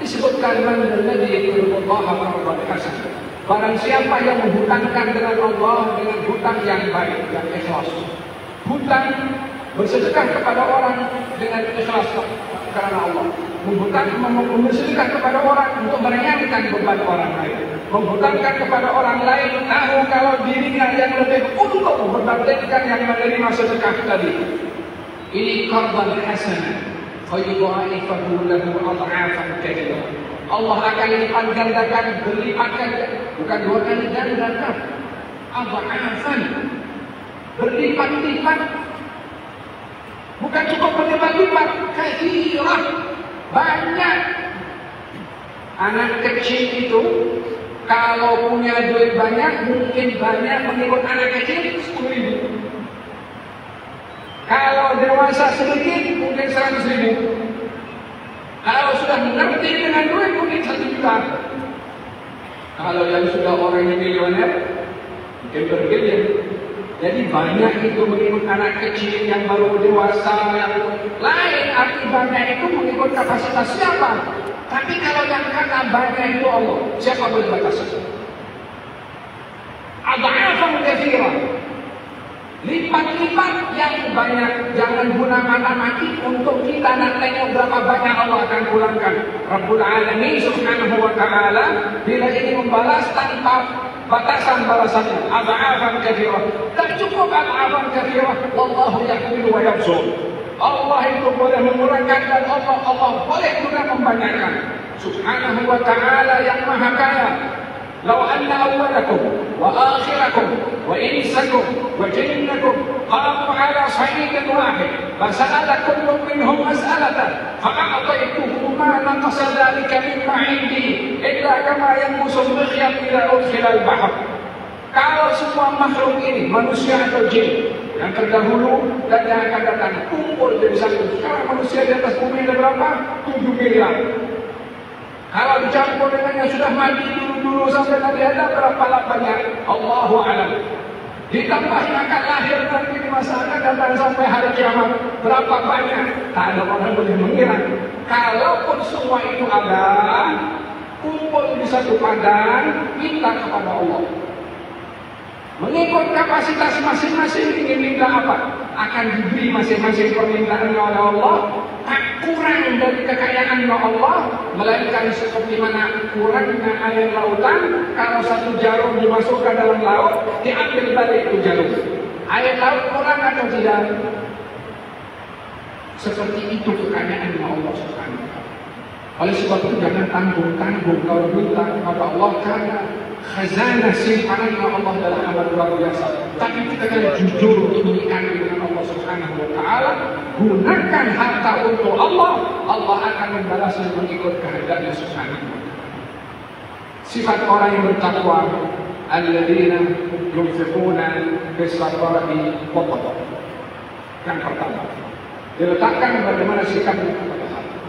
Disebutkan man alladzi yuqridullaha qardan hasanah. Barang siapa yang menghutangkan dengan Allah dengan hutang yang baik, yang ikhlas. Hutang bersedekah kepada orang dengan ikhlas karena Allah. Bersedekah kepada orang untuk meringankan beban orang lain. Menghutangkan kepada orang lain tahu kalau dirinya yang lebih untuk berbandingkan yang menerima sedekah tadi. Ini qardan hasanah fayudha'ifahu lahu ad'afan katsira. Allah akan lipat gandakan, berlipat ganda, bukan 2 kali gandakan. Ad'afan, berlipat-lipat. Bukan cukup berlipat-lipat, katsirah, banyak. Anak kecil itu kalau punya duit banyak, mungkin banyak mengikut anak kecil 10.000. Kalau dewasa sedikit, mungkin 100.000. Kalau sudah mengerti dengan duit, mungkin 1 juta. Kalau yang sudah orang yang milioner, mungkin berbilion. Jadi banyak itu mengikut anak kecil yang baru dewasa, yang lain. Arti banyak itu mengikut kapasitas siapa? Tapi kalau yang kata banyak itu Allah, siapa boleh batasi? Ad'afan katsira. Lipat-lipat yang banyak. Jangan guna mata mati untuk kita nak tengok berapa banyak Allah akan pulangkan. Rabbul Alamin Subhanahu wa ta'ala bila ini membalas tanpa batasan balasannya. Ad'afan katsira. Tak cukup ad'afan katsira. Wallahu yaqdir wa yabsut. Allah itu boleh mengurangkan dan Allah boleh juga membanyakkan. Subhanahu wa ta'ala yang maha kaya. لو أن أولكم وآخركم وإنسكم وجنكم قاموا على صعيد واحد فسأل كل منهم مسألة فأعطيته ما نقص ذلك مما عندي إلا كما ينقص المخيط إذا أدخل البحر. Kalau semua makhluk ini, manusia atau jin, yang terdahulu dan yang akan datang, kumpul dari satu. Sekarang manusia di atas bumi ada berapa? 7 miliar. Kalau dicampur dengan yang sudah mati dulu sampai nanti ada berapa banyak? Allahu a'lam. Ditambah yang akan lahir nanti di masa akan datang sampai hari kiamat, berapa banyak? Tak ada orang boleh mengira. Kalaupun semua itu ada, kumpul di satu padang, minta kepada Allah. Mengikut kapasitas masing-masing ingin minta apa? Akan diberi masing-masing permintaan oleh Allah. tak kurang dari kekayaan Allah, melainkan seperti mana kurangnya air lautan. Kalau satu jarum dimasukkan dalam laut, diambil balik itu jarum. Air laut kurang atau tidak? Seperti itu kekayaan Allah Subhanahu wa Ta'ala. Oleh sebab itu jangan tanggung-tanggung kalau minta kepada Allah, karena khazanah simpanan Allah adalah amat luar biasa. Tapi kita kan jujur mengikat dengan Allah Subhanahu wa Ta'ala. Gunakan harta untuk Allah, Allah akan membalasnya mengikut kehendaknya Subhanahu wa Ta'ala. Sifat orang yang bertakwa, alladzina yunfiquna bis-sarra'i wad-dharra. Yang pertama, diletakkan bagaimana sikapnya kepada harta.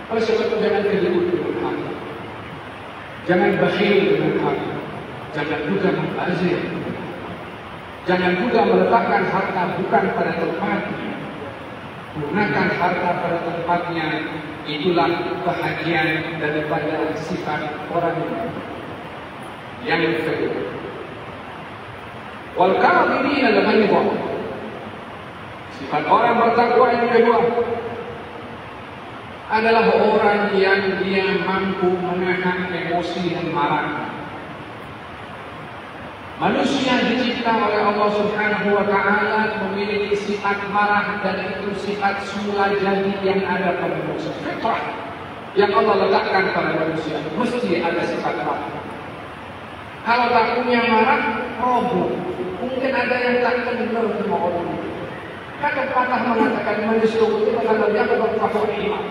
Oleh sebab itu jangan keliru dengan harta, jangan bakhil dengan harta, jangan juga membazir, jangan juga meletakkan harta bukan pada tempatnya. Gunakan harta pada tempatnya, itulah bahagian daripada sifat orang yang kedua. Wal kadhimina al-ghaidha. Sifat orang bertakwa yang kedua adalah orang yang dia mampu menahan emosi dan marah. Manusia dicipta oleh Allah Subhanahu wa Ta'ala memiliki sifat marah, dan itu sifat semula jadi yang ada pada manusia. Fitrah yang Allah letakkan pada manusia, mesti ada sifat marah. Kalau tak punya marah, roboh. Mungkin ada yang tak kenal sama orang. Kata patah mengatakan manusia itu kalau dia berpakaian iman.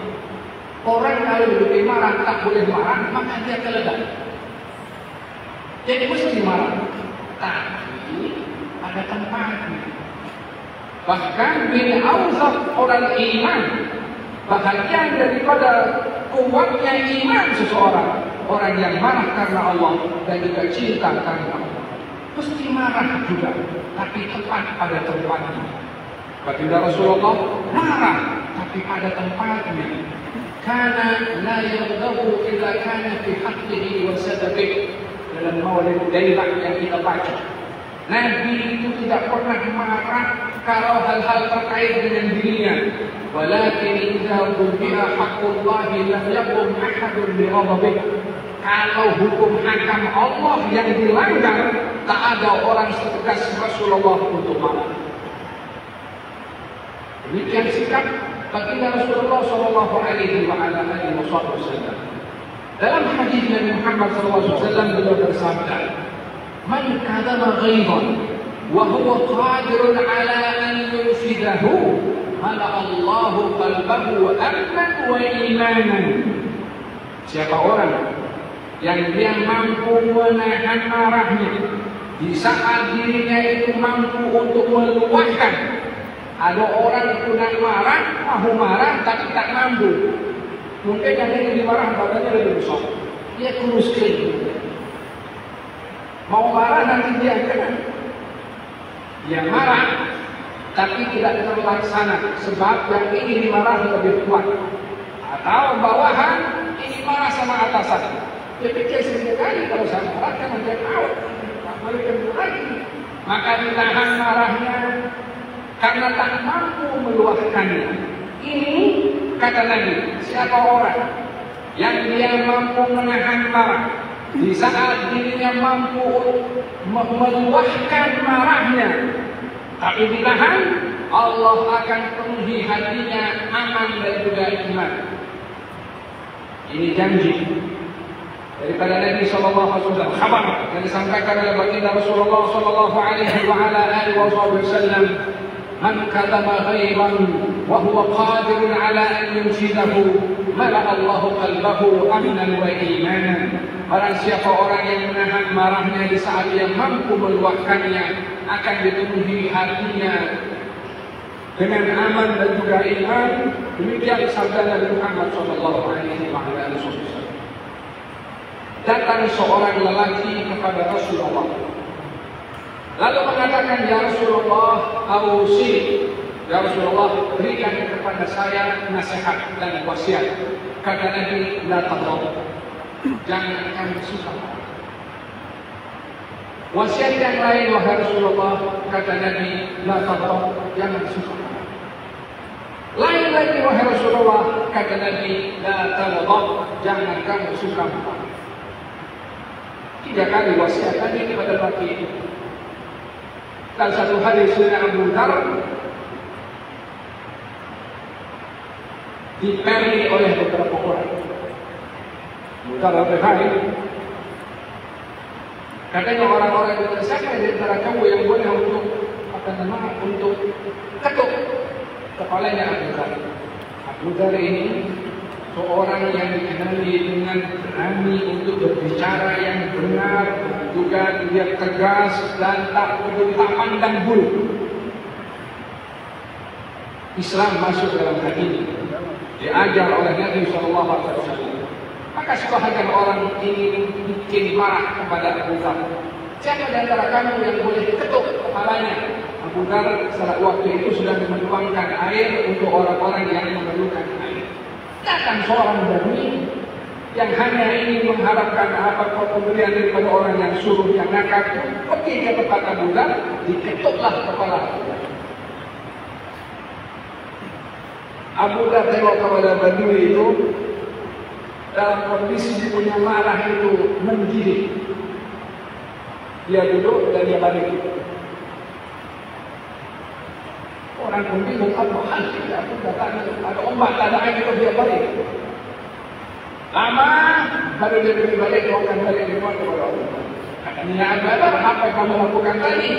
Orang kalau lebih marah tak boleh marah, maka dia keledai. Jadi mesti marah, tapi ada tempatnya. Bahkan bin awzaf orang iman, bahagian daripada kuatnya iman seseorang, orang yang marah karena Allah dan juga cinta karena Allah, mesti marah juga, tapi tepat pada tempatnya. Baginda Rasulullah marah, tapi pada tempatnya. Karena la yaghdhabu illa kana fi haqqihi wa sadaqihi. Dalam Maulid Dailak yang kita baca, Nabi itu tidak pernah marah kalau hal-hal terkait dengan dirinya. Walakin idza dhubi'a haqqullahi lam yaqum ahadun bi ghadabihi. Kalau hukum hakam Allah yang dilanggar, tak ada orang setegas Rasulullah untuk marah. Demikian sikap baginda Rasulullah sallallahu alaihi wasallam. Dalam hadis Nabi Muhammad sallallahu alaihi wasallam beliau bersabda, "Man kadama ghaidhan wa huwa qadirun ala an yunfidahu, mala Allahu qalbahu amnan wa imanan." Siapa orang yang dia mampu menahan marahnya di saat dirinya itu mampu untuk meluahkan. Ada orang punya marah, mahu marah tapi tak mampu. Mungkin yang lebih marah badannya lebih besar, dia kurus kering. Mau marah nanti dia kena. Dia marah tapi tidak terlaksana sebab yang ini dimarahi lebih kuat. Atau bawahan ini marah sama atasan. Dia pikir sekali kalau saya marah kan dia tahu, tak boleh kena lagi. Maka ditahan marahnya karena tak mampu meluahkannya. Ini kata Nabi, siapa orang yang dia mampu menahan marah di saat dirinya mampu meluahkan marahnya, tapi ditahan, Allah akan penuhi hatinya aman dan juga iman. Ini janji daripada Nabi sallallahu alaihi wasallam, khabar yang disampaikan oleh baginda Rasulullah sallallahu alaihi wasallam. Man katama ghaiban wa huwa qadirun ala an yunfidahu, mala Allahu qalbahu amnan wa imanan. Barang siapa orang yang menahan marahnya di saat dia mampu meluahkannya, akan dipenuhi hatinya dengan aman dan juga iman. Demikian sabda Nabi Muhammad sallallahu alaihi wasallam. Datang seorang lelaki kepada Rasulullah, lalu mengatakan, "Ya Rasulullah, awsi, ya Rasulullah, berikan kepada saya nasihat dan wasiat." Kata Nabi, "La taghdab, jangan kamu suka." Wasiat yang lain, wahai Rasulullah, kata Nabi, "La taghdab, jangan suka." Lain lagi wahai Rasulullah, kata Nabi, la taghdab, jangan kamu suka marah. 3 kali wasiat Nabi kepada laki itu. Dan satu hari Sayyidina Abu Dzar diperi oleh beberapa orang. Abu Dzar al-Ghifari, katanya orang-orang itu, siapa di antara kamu yang boleh untuk ketuk kepalanya Abu Dzar? Abu Dzar ini seorang yang dikenali dengan berani untuk berbicara yang benar, juga dia tegas dan tak peduli, tak pandang bulu. Islam masuk dalam hati, diajar oleh Nabi SAW. Maka sebahagian orang ingin bikin marah kepada Abu Dzar. Siapa di antara kamu yang boleh ketuk kepalanya? Abu Dzar saat waktu itu sudah menuangkan air untuk orang-orang yang memerlukan air. Datang seorang Badui yang hanya ingin mengharapkan apa pemberian daripada orang yang suruh, yang nakal, pergi ke tempat Abu Dzar, diketuklah kepala Abu Dzar. Abu Dzar tengok kepada Badui itu dalam kondisi punya marah itu menggigit. Dia duduk dan dia balik. Orang pun bingung, apa hal tidak datang, ada ombak, ada air, dia balik. Lama baru dia balik, doakan balik di rumah kepada Allah. Katanya, Abu Dzar, apa yang kamu lakukan tadi?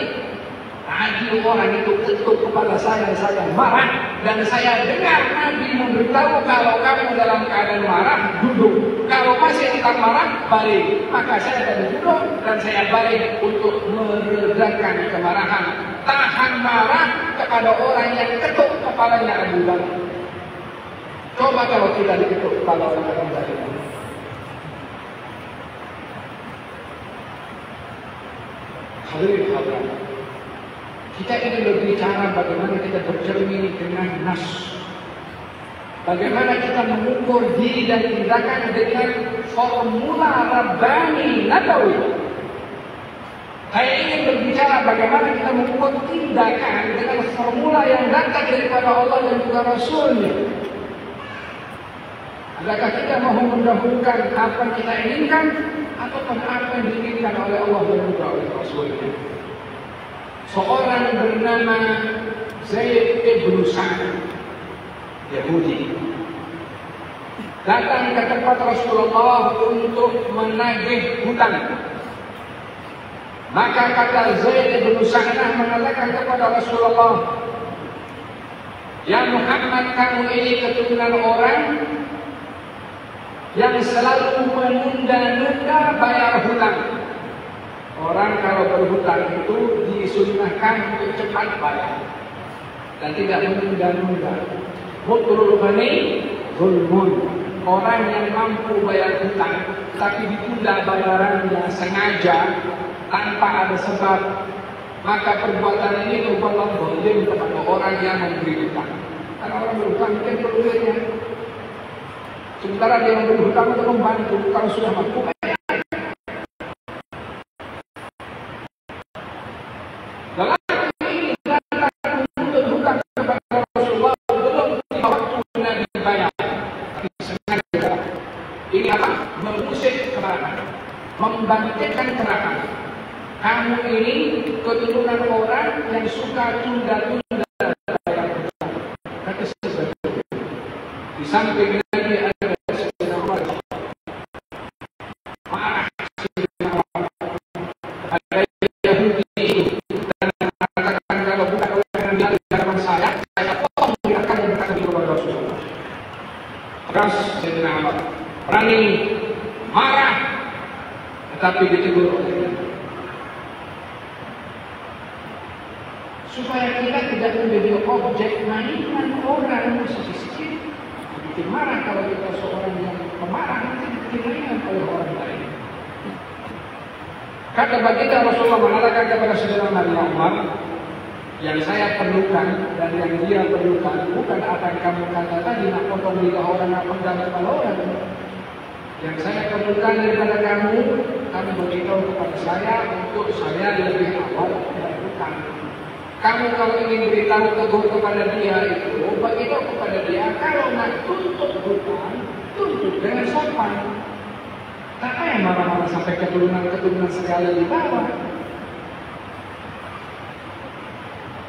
Tadi orang itu ketuk kepala saya marah, dan saya dengar Nabi memberitahu kalau kamu dalam keadaan marah, duduk. Kalau masih tetap marah, balik. Maka saya tadi duduk dan saya balik untuk meredakan kemarahan. Tahan marah kepada orang yang ketuk kepalanya Abu Dzar. Coba kalau kita diketuk kepala orang yang tadi. Hadirin hadirat, kita ingin berbicara bagaimana kita bercermin dengan nas. Bagaimana kita mengukur diri dan tindakan dengan formula Rabbani Nabawi. Saya ingin berbicara bagaimana kita mengukur tindakan dengan formula yang datang daripada Allah dan juga Rasulnya. Adakah kita mau mendahulukan apa yang kita inginkan ataupun apa yang diinginkan oleh Allah dan juga oleh Rasulnya? Seorang bernama Zaid ibn Sa'd, Yahudi, datang ke tempat Rasulullah untuk menagih hutang. Maka kata Zaid ibn Sa'd mengatakan kepada Rasulullah, ya Muhammad, kamu ini keturunan orang yang selalu menunda-nunda bayar hutang. Orang kalau berhutang itu disunnahkan untuk cepat bayar dan tidak menunda-nunda. Mutlul ghani zulmun. Orang yang mampu bayar hutang tapi ditunda bayarannya sengaja tanpa ada sebab, maka perbuatan ini merupakan zalim kepada orang yang memberi hutang. Karena orang berhutang mungkin perlu duitnya. Sementara dia memberi hutang untuk membantu, kalau sudah mampu bayar. Membangkitkan kemarahan. Kamu ini keturunan orang yang suka tunda-tunda bayar hutang. Kata sebetulnya di samping Nabi ada Sayyidina Umar, marah Sayyidina Umar, ada Yahudi dan mengatakan kalau bukan oleh Nabi dalam saya potong biarkan yang berkata di kepada Rasulullah. Keras Sayyidina Umar, berani, marah, tetapi ditegur oleh Nabi. Supaya kita tidak menjadi objek mainan orang sisi-sisi. Bikin marah kalau kita seorang yang pemarah, nanti bikin mainan oleh orang lain. Kata baginda Rasulullah mengatakan kepada saudara Umar, yang saya perlukan dan yang dia perlukan bukan apa yang kamu kata tadi, nak potong lidah orang, nak penggal kepala orang. Yang saya perlukan daripada kamu beritahu kepada saya untuk saya lebih awal melakukan. Kamu kalau ingin beritahu tegur kepada dia itu, beritahu kepada dia. Kalau nak tuntut hutang, tuntut dengan sopan. Tak payah marah-marah sampai keturunan-keturunan segala di bawah.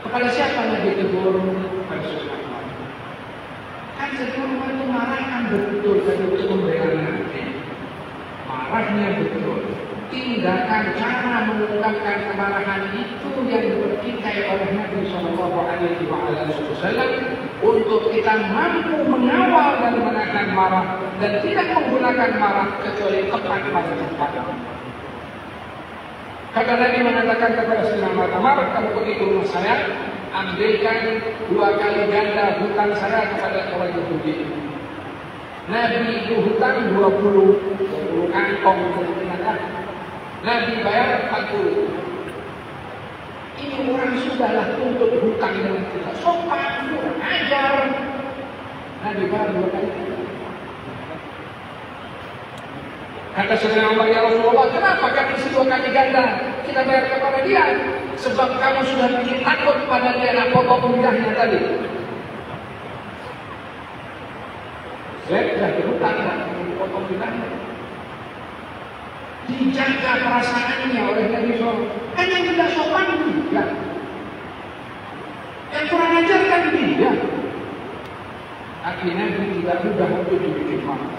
Kepada siapa yang ditegur? Pada Sulaiman. Kan Sulaiman itu marah kan betul kalau itu membela nanti. Marahnya betul. Tindakan cara mengungkapkan kemarahan itu yang diperintahkan oleh Nabi Shallallahu Alaihi Wasallam untuk kita mampu mengawal dan menahan marah dan tidak menggunakan marah kecuali tepat pada tempatnya. Kata Nabi mengatakan kepada Sulaiman, marah kamu pergi ke rumah saya, ambilkan 2 kali ganda hutang saya kepada orang Yahudi. Nabi itu hutang 20 kantong kemudian. Nabi bayar 40. Ini orang sudahlah tuntut hutang dengan kita. Sopan, kurang ajar. Nabi bayar 2 kali. Kata Sulaiman, ya Rasulullah, kenapa kami 2 kali ganda kita bayar kepada dia? Sebab kamu sudah bikin takut pada dia pokok mudahnya tadi. Saya sudah berhutang pokok mudahnya. Dijaga perasaannya oleh Nabi SAW. Kan yang tidak sopan dia, yang kurang ajar kan dia. Akhirnya Nabi tidak mudah untuk dibikin marah.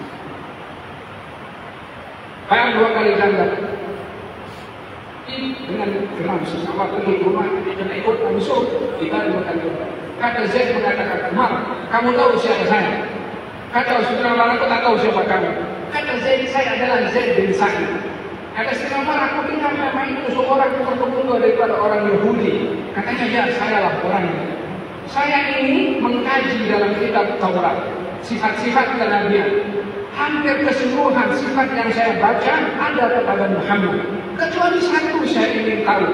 Bayar 2 kali ganda. Dengan geram sesama pergi ke rumah, kena ikut langsung kita 2 kali ganda. Kata Zaid mengatakan, Umar, kamu tahu siapa saya? Kata Sulaiman, aku tak tahu siapa kamu. Kata Zaid, saya adalah Zaid bin Sa'id. Kata Sulaiman, aku dengar nama itu seorang tertentu daripada orang Yahudi. Katanya, ya, sayalah orangnya. Saya ini mengkaji dalam kitab Taurat sifat-sifat kenabian. Hampir keseluruhan sifat yang saya baca ada kepada Muhammad. Kecuali satu saya ingin tahu.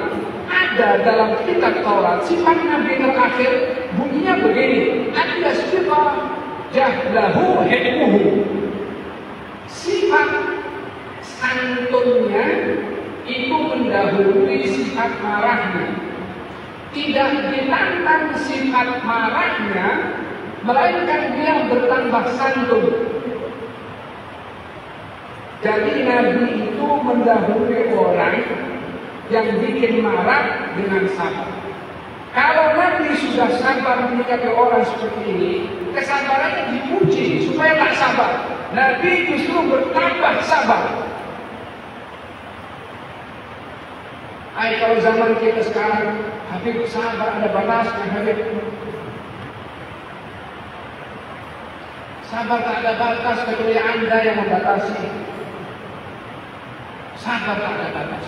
Ada dalam kitab Taurat sifat Nabi terakhir bunyinya begini. Ada sifat jahlahu hilmuhu. Sifat santunnya itu mendahului sifat marahnya. Tidak ditantang sifat marahnya, melainkan dia bertambah santun. Jadi Nabi itu mendahului orang yang bikin marah dengan sabar. Kalau Nabi sudah sabar menyikapi orang seperti ini, kesabarannya dipuji supaya tak sabar. Nabi justru bertambah sabar. Kalau zaman kita sekarang, Habib sabar ada batasnya, Habib. Sabar tak ada batas kecuali Anda yang membatasi. Sabar tak ada batas.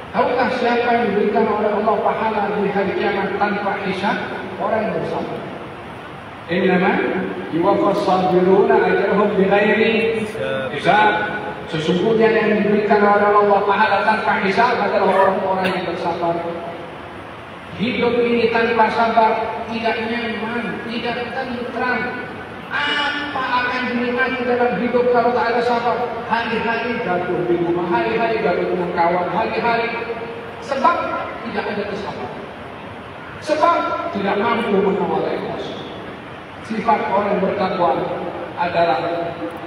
Tahukah siapa yang diberikan oleh Allah pahala di hari kiamat tanpa hisab? Orang yang bersabar. Innama yuwaffas sabiruna ajrahum bighairi hisab. Sesungguhnya yang diberikan oleh Allah pahala tanpa hisab adalah orang-orang yang bersabar. Hidup ini tanpa sabar tidak nyaman, tidak tentram. Apa akan dinikmati dalam hidup kalau tak ada sabar? Hari-hari gaduh di rumah, hari-hari gaduh dengan kawan, hari-hari. Sebab tidak ada kesabaran. Sebab tidak mampu mengawal emosi. Sifat orang bertakwa adalah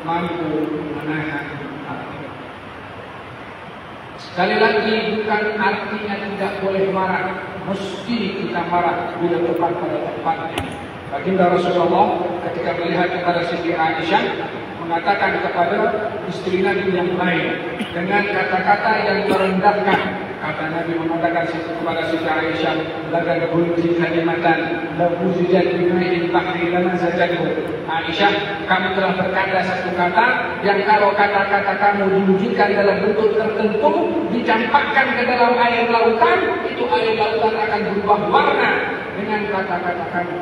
mampu menahan. Sekali lagi, bukan artinya tidak boleh marah. Mesti kita marah bila tepat pada tempatnya. Baginda Rasulullah ketika melihat kepada Siti Aisyah mengatakan kepada istri Nabi yang lain dengan kata-kata yang merendahkan. Kata Nabi mengatakan kepada Siti Aisyah, "Laqad qulti kalimatan la muzijat bima'in bahri lama sajadhu." Aisyah, kamu telah berkata satu kata yang kalau kata-kata kamu diwujudkan dalam bentuk tertentu, dicampakkan ke dalam air lautan, itu air lautan akan berubah warna dengan kata-kata kamu.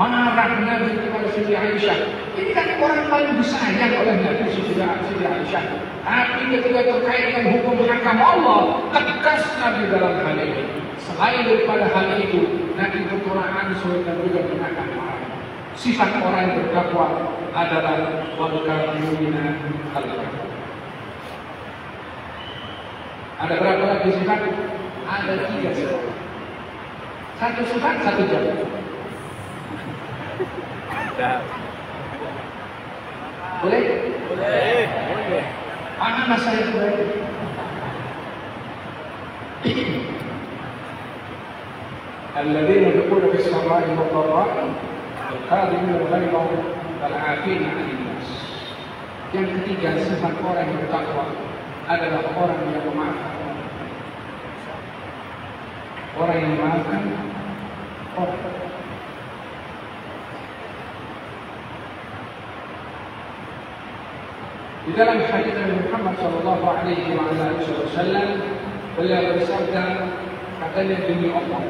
Marah Nabi kepada Siti Aisyah. Ini kan orang paling disayang oleh Nabi Siti Aisyah. Tapi ketika terkait dengan hukum hakam Allah, tegas Nabi dalam hal ini. Selain daripada hal itu, Nabi berquran surat dan juga menahan marah. Sifat orang yang bertakwa adalah wal-kafirina al-kafir. Ada berapa lagi sifat? Ada 3 sifat. Satu sifat, 1 jam. Boleh? Boleh. Mana masalah itu? الذين يقولون في السراء والضراء الكاظمين الغيظ والعافين عن الناس. Yang ketiga, sifat orang yang bertakwa adalah orang yang memaafkan. Orang yang memaafkan orang. Di dalam hadis Nabi Muhammad sallallahu alaihi wasallam, beliau bersabda, katanya demi Allah,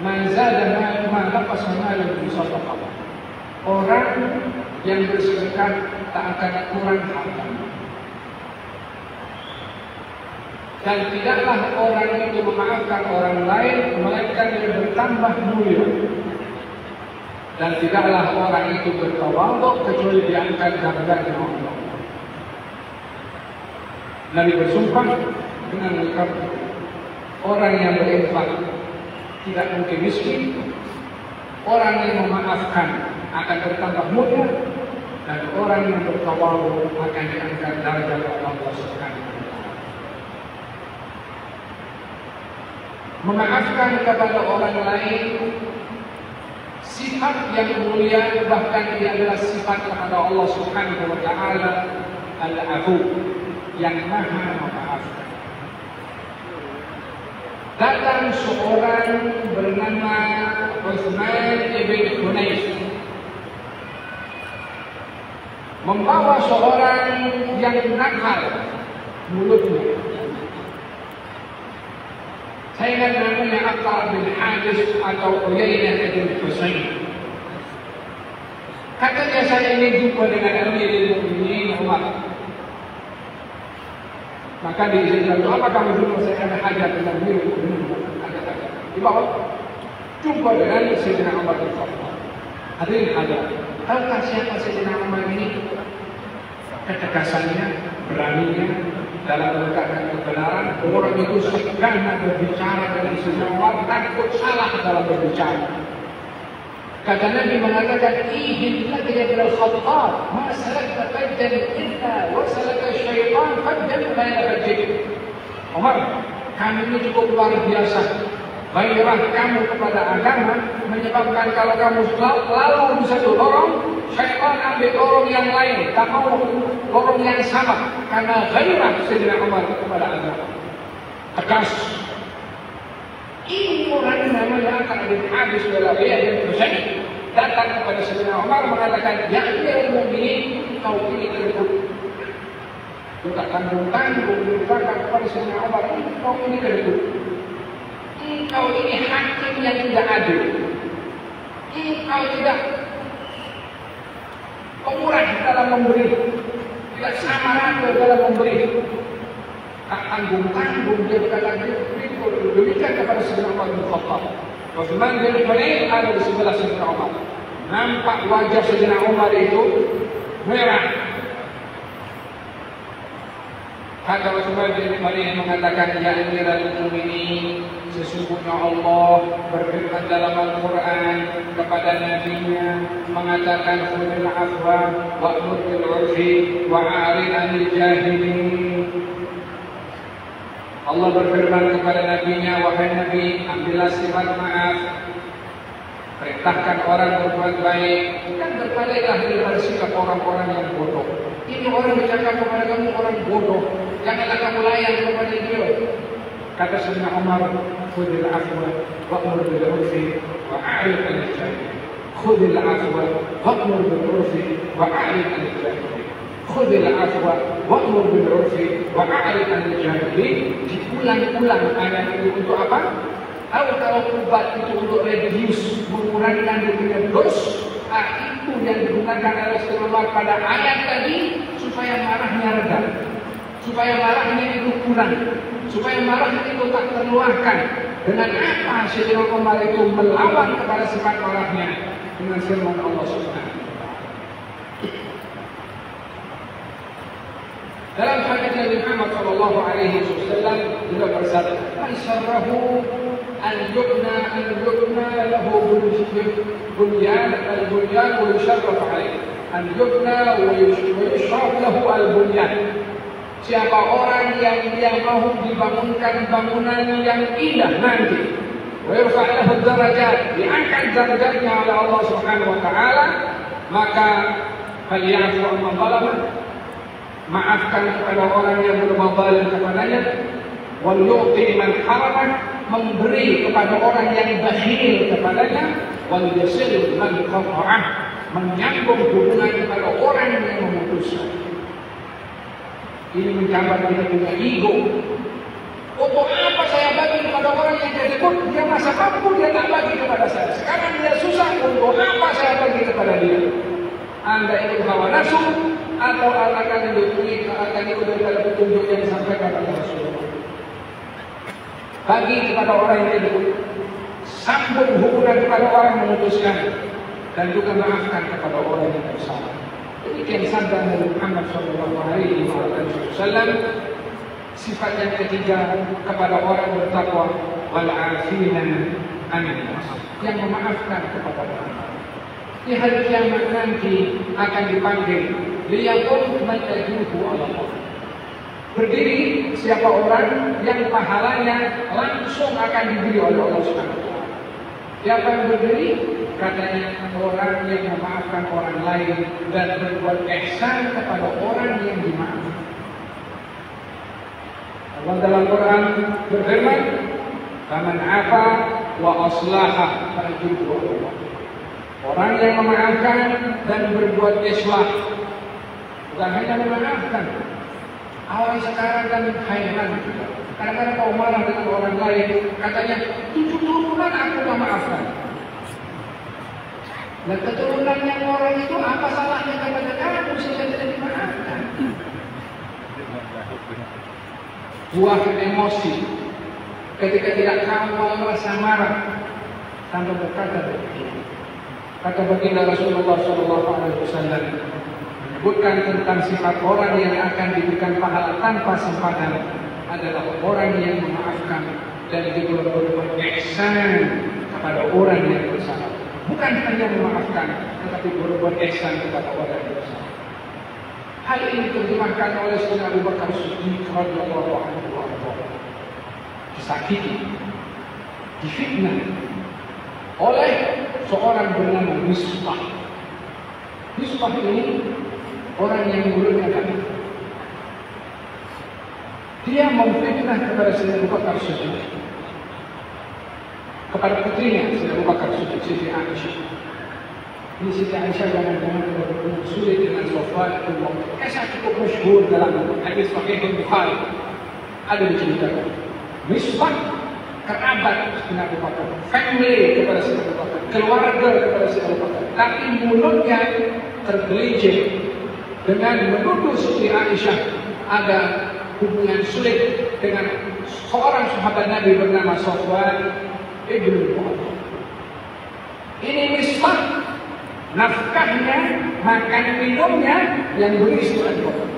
"Man zada ma naqasa malun bi sadaqah." Orang yang bersedekah tak akan kurang harta. Dan tidaklah orang itu memaafkan orang lain melainkan dia bertambah mulia. Dan tidaklah orang itu bertawadhu kecuali diangkat derajatnya Allah. Nabi bersumpah dengan berkata, orang yang berinfak tidak mungkin miskin, orang yang memaafkan akan bertambah mulia, dan orang yang bertawadhu akan diangkat derajat Allah Subhanahu wa taala. Memaafkan kepada orang lain sifat yang mulia, bahkan ia adalah sifat kepada Allah Subhanahu wa taala, Al-Afu, yang Maha memaafkan. Datang seorang bernama Utsman ibn Hunayf membawa seorang yang nakal mulutnya. Saya ingat namanya Aqra bin Hadis atau Uyainah bin Husain. Katanya, saya ingin jumpa dengan Amirul Mukminin Umar. Maka diizinkan, apa kamu jumpa? Saya ada hajat dengan Amirul Mukminin Umar. Dibawa jumpa dengan Sayyidina Umar bin Khattab. Hadirin hadirat, tahukah siapa Sayyidina Umar ini? Ketegasannya, beraninya dalam menegakkan kebenaran. Orang itu segan berbicara dengan Sayyidina Umar, takut salah dalam berbicara. Kata Nabi mengatakan, "Ihim laka ya Ibn al-Khattab, ma salakta fajjan illa wa salaka syaitan fajjan baina fajjik." Umar, kamu ini cukup luar biasa. Gairah kamu kepada agama menyebabkan kalau kamu lalu di satu lorong, syaitan ambil lorong yang lain, tak mau lorong yang sama, karena gairah Sayyidina Umar kepada agama. Tegas. Ini orang namanya Aqra bin Hadis bin Husain datang kepada Sayyidina Umar mengatakan, "Ya Amirul Mukminin, kau ini kedekut." Sudah tanggung-tanggung berkata kepada Sayyidina Umar, "Kau ini kedekut. Engkau ini hakim yang tidak adil. Engkau tidak pemurah dalam memberi, tidak sama rata dalam memberi." Tak tanggung-tanggung dia berkata demikian kepada Sayyidina Umar bin Khattab. Utsman bin Hunayf ada di sebelah Sayyidina Umar. Nampak wajah Sayyidina Umar itu merah. Kata Utsman bin Hunayf mengatakan, "Ya Amirul Mukminin, sesungguhnya Allah berfirman dalam Al-Quran kepada Nabi-Nya mengatakan, khudhil afwa wa'mur bil 'urfi wa'rid 'anil jahilin." Allah berfirman kepada Nabi-Nya, "Wahai Nabi, ambillah sifat maaf, perintahkan orang berbuat baik, dan berpalinglah dari sikap orang-orang yang bodoh." Ini orang bercakap kepada kamu orang bodoh, janganlah kamu layan kepada dia. Kata Sayyidina Umar, "Khudhil afwa wa'mur bil 'urfi wa'rid 'anil jahilin." Khudhil afwa wa'mur bil 'urfi wa'rid 'anil jahilin. Khudhil afwa wa'mur bil 'urfi wa'rid 'anil jahilin. Diulang-ulang ayat itu untuk apa? Kalau obat itu untuk reduce, mengurangkan diri dos, itu yang digunakan oleh Rasulullah pada ayat tadi supaya marahnya reda, supaya marahnya itu kurang, supaya marahnya itu tak terluahkan. Dengan apa Sayyidina Umar itu melawan kepada sifat marahnya? Dengan firman Allah Subhanahu. Dalam hadis Nabi Muhammad sallallahu alaihi wasallam juga bersabda, "Man sarrahu an yubna lahu bunyan wa yusharraf alaih. An yubna wa yushraf lahu al-bunyan. Siapa orang yang dia mau dibangunkan bangunan yang indah nanti, wa yarfa' lahu darajat, diangkat derajatnya oleh Allah Subhanahu wa taala, maka falyafu amman zalama, maafkan kepada orang yang berbuat zalim kepadanya, wal yu'ti man harama, memberi kepada orang yang bakhil kepadanya, wal yasil man qata'ah, menyambung hubungan kepada orang yang memutuskan. Ini mencabar kita punya ego. Untuk apa saya bagi kepada orang yang jadi pun dia masa mampu dia tak bagi kepada saya. Sekarang dia susah, untuk apa saya bagi kepada dia? Anda ikut hawa nafsu atau akan ikut daripada petunjuk yang disampaikan oleh Rasulullah? Bagi kepada orang yang jadi pun, sambung hubungan kepada orang yang memutuskan, dan juga maafkan kepada orang yang bersalah. Demikian sabda Nabi Muhammad SAW. Sifat yang ketiga kepada orang bertakwa, wal afina anin nas, yang memaafkan kepada orang. Di hari kiamat nanti akan dipanggil liyaqul man yajuhu Allah. Berdiri siapa orang yang pahalanya langsung akan diberi oleh Allah Subhanahu wa taala. Siapa yang berdiri? Katanya orang yang memaafkan orang lain dan berbuat ihsan kepada orang yang dimaafkan. Allah dalam Quran berfirman, "Faman 'afa wa aslaha fajruhu 'ala Allah." Orang yang memaafkan dan berbuat islah, bukan hanya memaafkan. Awal sekarang kan heran. Kadang-kadang kau marah dengan orang lain, katanya 7 turunan aku memaafkan. Dan keturunan yang orang itu apa salahnya kepada kamu sehingga tidak dimaafkan? Buah emosi ketika tidak kamu merasa marah tanpa berkata begini. Kata baginda Rasulullah SAW menyebutkan tentang sifat orang yang akan diberikan pahala tanpa sempadan adalah orang yang memaafkan dan juga berbuat ihsan kepada orang yang bersalah. Bukan hanya memaafkan, tetapi berbuat ihsan kepada orang yang bersalah. Hal ini diterjemahkan oleh Sayyidina Abu Bakar Siddiq radhiyallahu anhu, disakiti, difitnah oleh seorang bernama Misbah. Misbah ini orang yang mulutnya kata. Dia memfitnah kepada Sayyidina Abu Bakar Siddiq, kepada putrinya Sayyidina Abu Bakar Siddiq, Siti Aisyah. Ini Siti Aisyah jangan-jangan sulit dengan wafatul maut. Kisah cukup masyhur dalam hadis Sahih Bukhari. Ada diceritakan. Misbah kerabat Sayyidina Abu Bakar, family kepada Sayyidina Abu Bakar, keluarga kepada Sayyidina Abu Bakar. Tapi mulutnya tergelincir dengan menuduh Siti Aisyah ada hubungan sulit dengan seorang sahabat Nabi bernama Safwan ibnu Mu'adh. Ini Misbah, nafkahnya, makan minumnya yang berisi alkohol.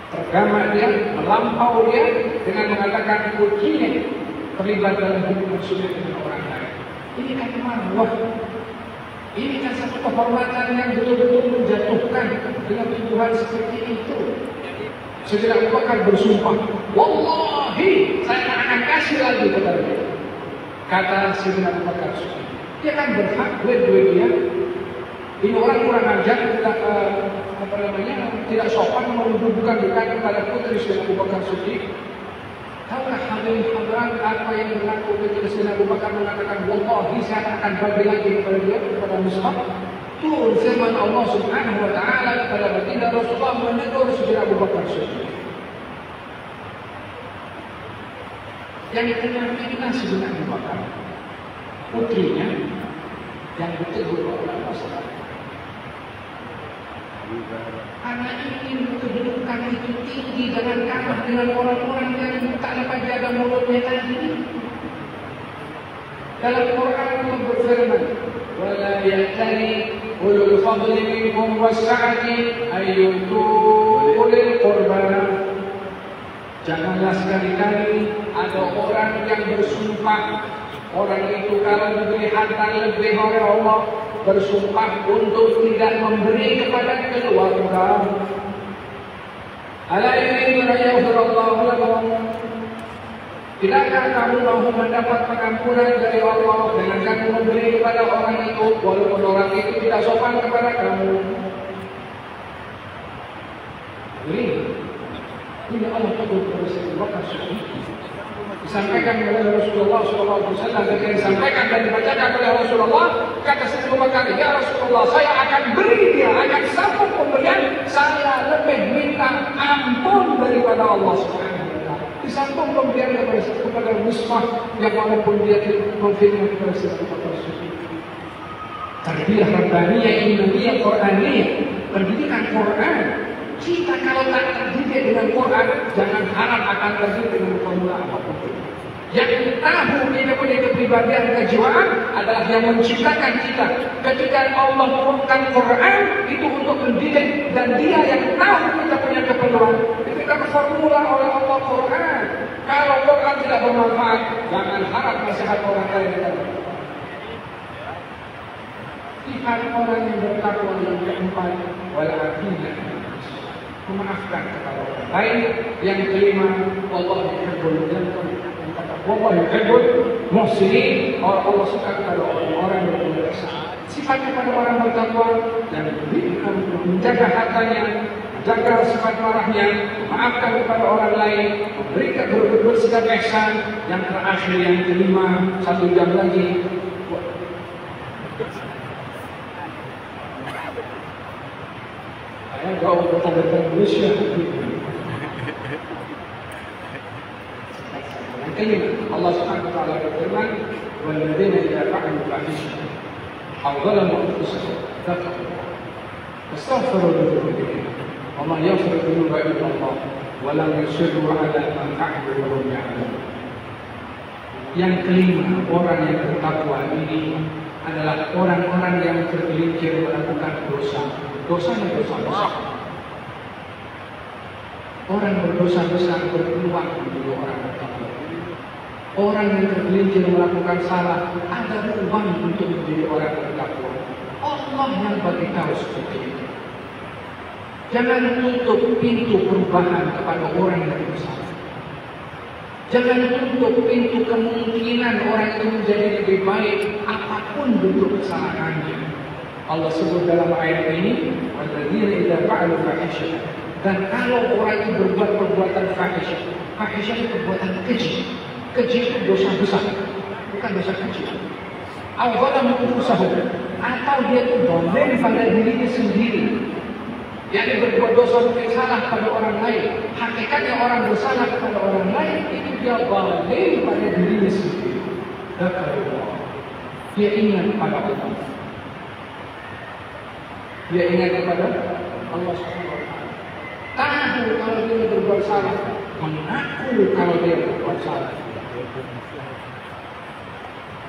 Tergama dia, melampau dia dengan mengatakan putrinya terlibat dalam hubungan sulit dengan orang lain. Ini kan marwah. Ini kan satu kehormatan yang betul-betul menjatuhkan dengan tuduhan seperti itu. Sayyidina Abu Bakar bersumpah, wallahi saya akan kasih lagi kepada dia. Kata Sayyidina Abu Bakar, dia kan berhak duit dia. Ini orang kurang ajar, tidak sopan mendudukan kepada putri Sayyidina Abu Bakar Siddiq. Tahukah hadirin apa yang berlaku ketika Sayyidina Abu Bakar mengatakan wallahi saya akan bagi lagi kepada dia, kepada Misbah? Turun firman Allah Subhanahu wa taala kepada baginda Rasulullah menegur Sayyidina Abu Bakar Siddiq. Yang kena fitnah Sayyidina Abu Bakar, putrinya yang ditegur oleh Allah SWT. Karena ingin kedudukan itu tinggi, jangan kalah dengan orang-orang yang tak dapat jaga mulutnya tadi. Dalam Quran Allah berfirman, "Wala ya'tali ulul fadli minkum was-sa'ati ay yu'tu ulil qurba." Janganlah sekali-kali ada orang yang bersumpah, orang itu kalau diberi harta lebih oleh Allah, bersumpah untuk tidak memberi kepada keluarga. Ala yuriduna yaghfirallahu lakum. Tidakkah kamu mau mendapat pengampunan dari Allah dengan kamu memberi kepada orang itu, walaupun orang itu tidak sopan kepada kamu? Ini Allah tegur bersama disampaikan oleh Rasulullah SAW, ketika disampaikan dan dibacakan oleh Rasulullah, kata Siti Abu Bakar, ya Rasulullah, saya akan beri dia, akan sambung pemberian, saya lebih minta ampun daripada Allah Subhanahu wa Ta'ala. Disambung pemberian kepada Mus'ab yang walaupun dia konfirmasi kepada Siti Abu Bakar. Tarbiyah Rabbaniyah, Ilmiyah, Qur'aniyah, pendidikan Quran. Kita kalau tak terdidik dengan Quran, jangan harap akan terdidik dengan formula apapun. Yang tahu kita punya kepribadian kejiwaan adalah yang menciptakan kita. Ketika Allah turunkan Quran itu untuk mendidik, dan Dia yang tahu kita punya keperluan. Kita berformula oleh Allah Quran. Kalau Quran tidak bermanfaat, jangan harap nasihat orang lain. Sifat orang yang bertakwa yang keempat, wal-afiyah, memaafkan kepada orang lain. Yang kelima, Allah yuhibbul muhsinin. Allah suka kepada orang-orang yang bertakwa. Sifat kepada orang bertakwa dan menjaga hartanya, menjaga sifat marahnya, memaafkan kepada orang lain, memberikan bersikap ihsan. Yang terakhir, yang kelima, 1 jam lagi. Kau bertanda Indonesia. Allah Subhanahu wa Ta'ala berfirman, "Walladzina idza fa'alu fahishatan aw zalamu anfusahum fastaghfiru li dhunubihim wa man yaghfiru dhunuba illa Allah wa lam yusirru 'ala ma fa'alu wa hum ya'lamun." Yang kelima, orang yang bertakwa ini adalah orang-orang yang tergelincir melakukan dosa. Dosanya dosa besar. Orang berdosa besar berpeluang menjadi orang bertakwa. Orang yang tergelincir melakukan salah ada peluang untuk menjadi orang bertakwa. Allah yang bagi tahu seperti itu. Jangan tutup pintu perubahan kepada orang yang bersalah. Jangan tutup pintu kemungkinan orang itu menjadi lebih baik apapun bentuk kesalahannya. Allah sebut dalam ayat ini, walladzina idza fa'alu fahishatan. Dan kalau orang itu berbuat perbuatan fahisyah, fahisyah itu perbuatan keji. Keji itu dosa besar, bukan dosa kecil. Aw zalamu anfusahum, atau dia itu dolim pada dirinya sendiri. Yang berbuat dosa mungkin salah pada orang lain. Hakikatnya orang bersalah kepada orang lain itu dia dolim pada dirinya sendiri. Dia ingat pada Allah. Dia ingat kepada Allah Subhanahu wa Ta'ala. Tahu kalau dia berbuat salah, mengaku kalau dia berbuat salah.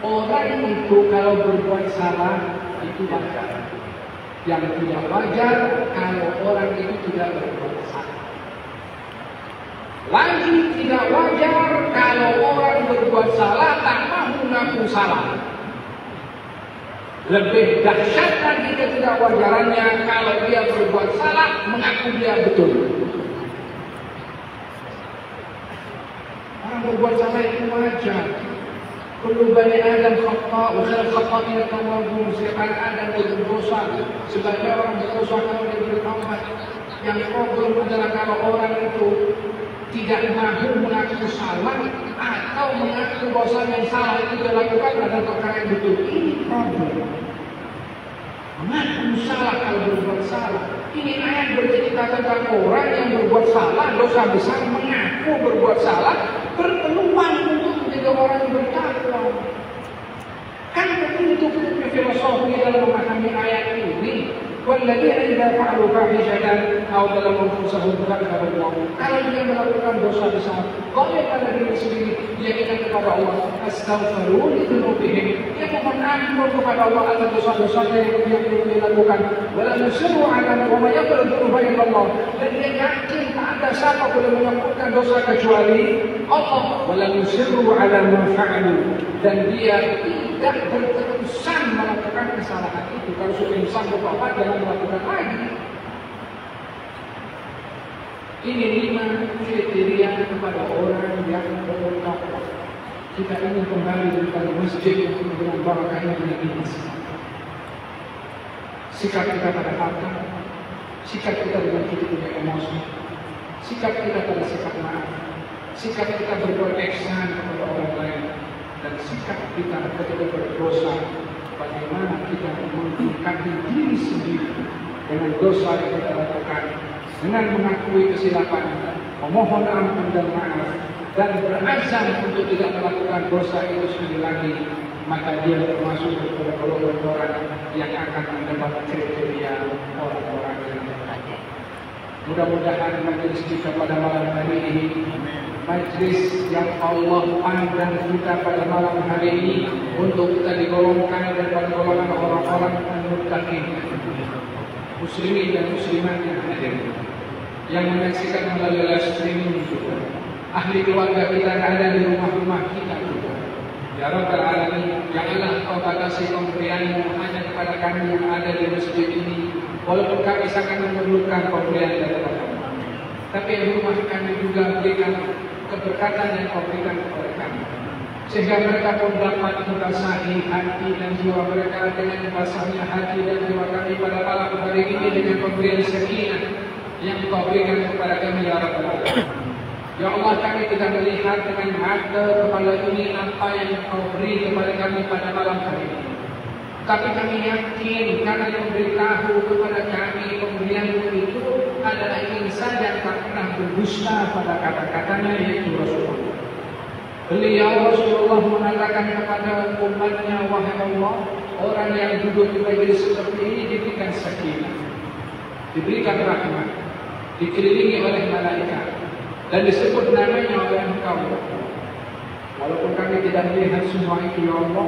Orang itu kalau berbuat salah itu wajar. Yang tidak wajar kalau orang itu tidak berbuat salah. Lagi tidak wajar kalau orang berbuat salah tak mau mengaku salah. Lebih dahsyat lagi ketidakwajarannya kalau dia berbuat salah mengaku dia betul. Orang berbuat salah itu wajar. Kullu bani Adam khata' wa khairul khata'in at-tawwabun. Setiap Adam berdosa. Sebagai orang berdosa kalau dia bertaubat. Yang problem adalah kalau orang itu tidak mahu mengaku salah atau mengaku dosa yang salah itu dilakukan adalah perkara yang betul. Ini problem. Mengaku salah kalau berbuat salah. Ini ayat bercerita tentang orang yang berbuat salah, dosa besar, mengaku berbuat salah, berpeluang untuk menjadi orang yang bertakwa. Kan begitu filosofi dalam memahami ayat ini. Walladzina idza fa'alu fahishatan aw dzalamu anfusahum dzakaru Allah. Kalau dia melakukan dosa besar, boleh pada diri sendiri, dia ingat kepada Allah, astaghfiru li dzunubihim. Dia mohon ampun kepada Allah atas dosa-dosanya yang dia lakukan. Wala yusiru 'ala wa ma yaghfiru dzunuba illa Allah. Dan dia yakin tak ada siapa boleh mengampuni dosa kecuali Allah. Wala yusiru 'ala ma fa'alu. Dan dia tidak berterusan melakukan kesalahan itu. Kalau sudah sanggup apa, jangan melakukan lagi. Ini 5 kriteria kepada orang yang bertakwa. Kita ingin kembali dari masjid untuk dengan barakahnya dengan Islam. Sikap kita pada harta, sikap kita dengan kita punya emosi, sikap kita pada sikap maaf, sikap kita berbuat ihsan kepada orang lain, dan sikap kita ketika berdosa, bagaimana kita mengingkari diri sendiri dengan dosa yang kita lakukan, dengan mengakui kesilapan, memohon ampun dan maaf, dan berazam untuk tidak melakukan dosa itu sekali lagi, maka dia termasuk kepada golongan orang yang akan mendapat kriteria orang-orang yang bertakwa. Mudah-mudahan majelis kita pada malam hari ini, majlis yang Allah pandang kita pada malam hari ini untuk kita digolongkan daripada golongan orang-orang al-muttaqin, muslimin dan muslimat yang hadir, yang menyaksikan melalui live streaming juga, ahli keluarga kita yang ada di rumah-rumah kita juga. Ya Rabbal Alamin, janganlah Engkau batasi pemberian-Mu hanya kepada kami yang ada di masjid ini, walaupun kami sangat memerlukan pemberian daripada Kami. Tapi rumah kami juga berikan keberkatan yang Kau berikan kepada kami, sehingga mereka pun dapat membasahi hati dan jiwa mereka dengan basahnya hati dan jiwa kami pada malam hari ini dengan pemberian sakinah yang Kau berikan kepada kami, Ya Rabbal Alamin. Ya Allah, kami tidak melihat dengan mata kepala ini apa yang Kau beri kepada kami pada malam hari ini. Tapi kami yakin karena yang beritahu kepada kami pemberian itu adalah insan yang tak pernah berdusta pada kata-katanya, yaitu Rasulullah. Beliau Rasulullah mengatakan kepada umatnya, wahai Allah, orang yang duduk di majlis seperti ini diberikan sakinah, diberikan rahmat, dikelilingi oleh malaikat, dan disebut namanya oleh Engkau. Walaupun kami tidak melihat semua itu, Ya Allah,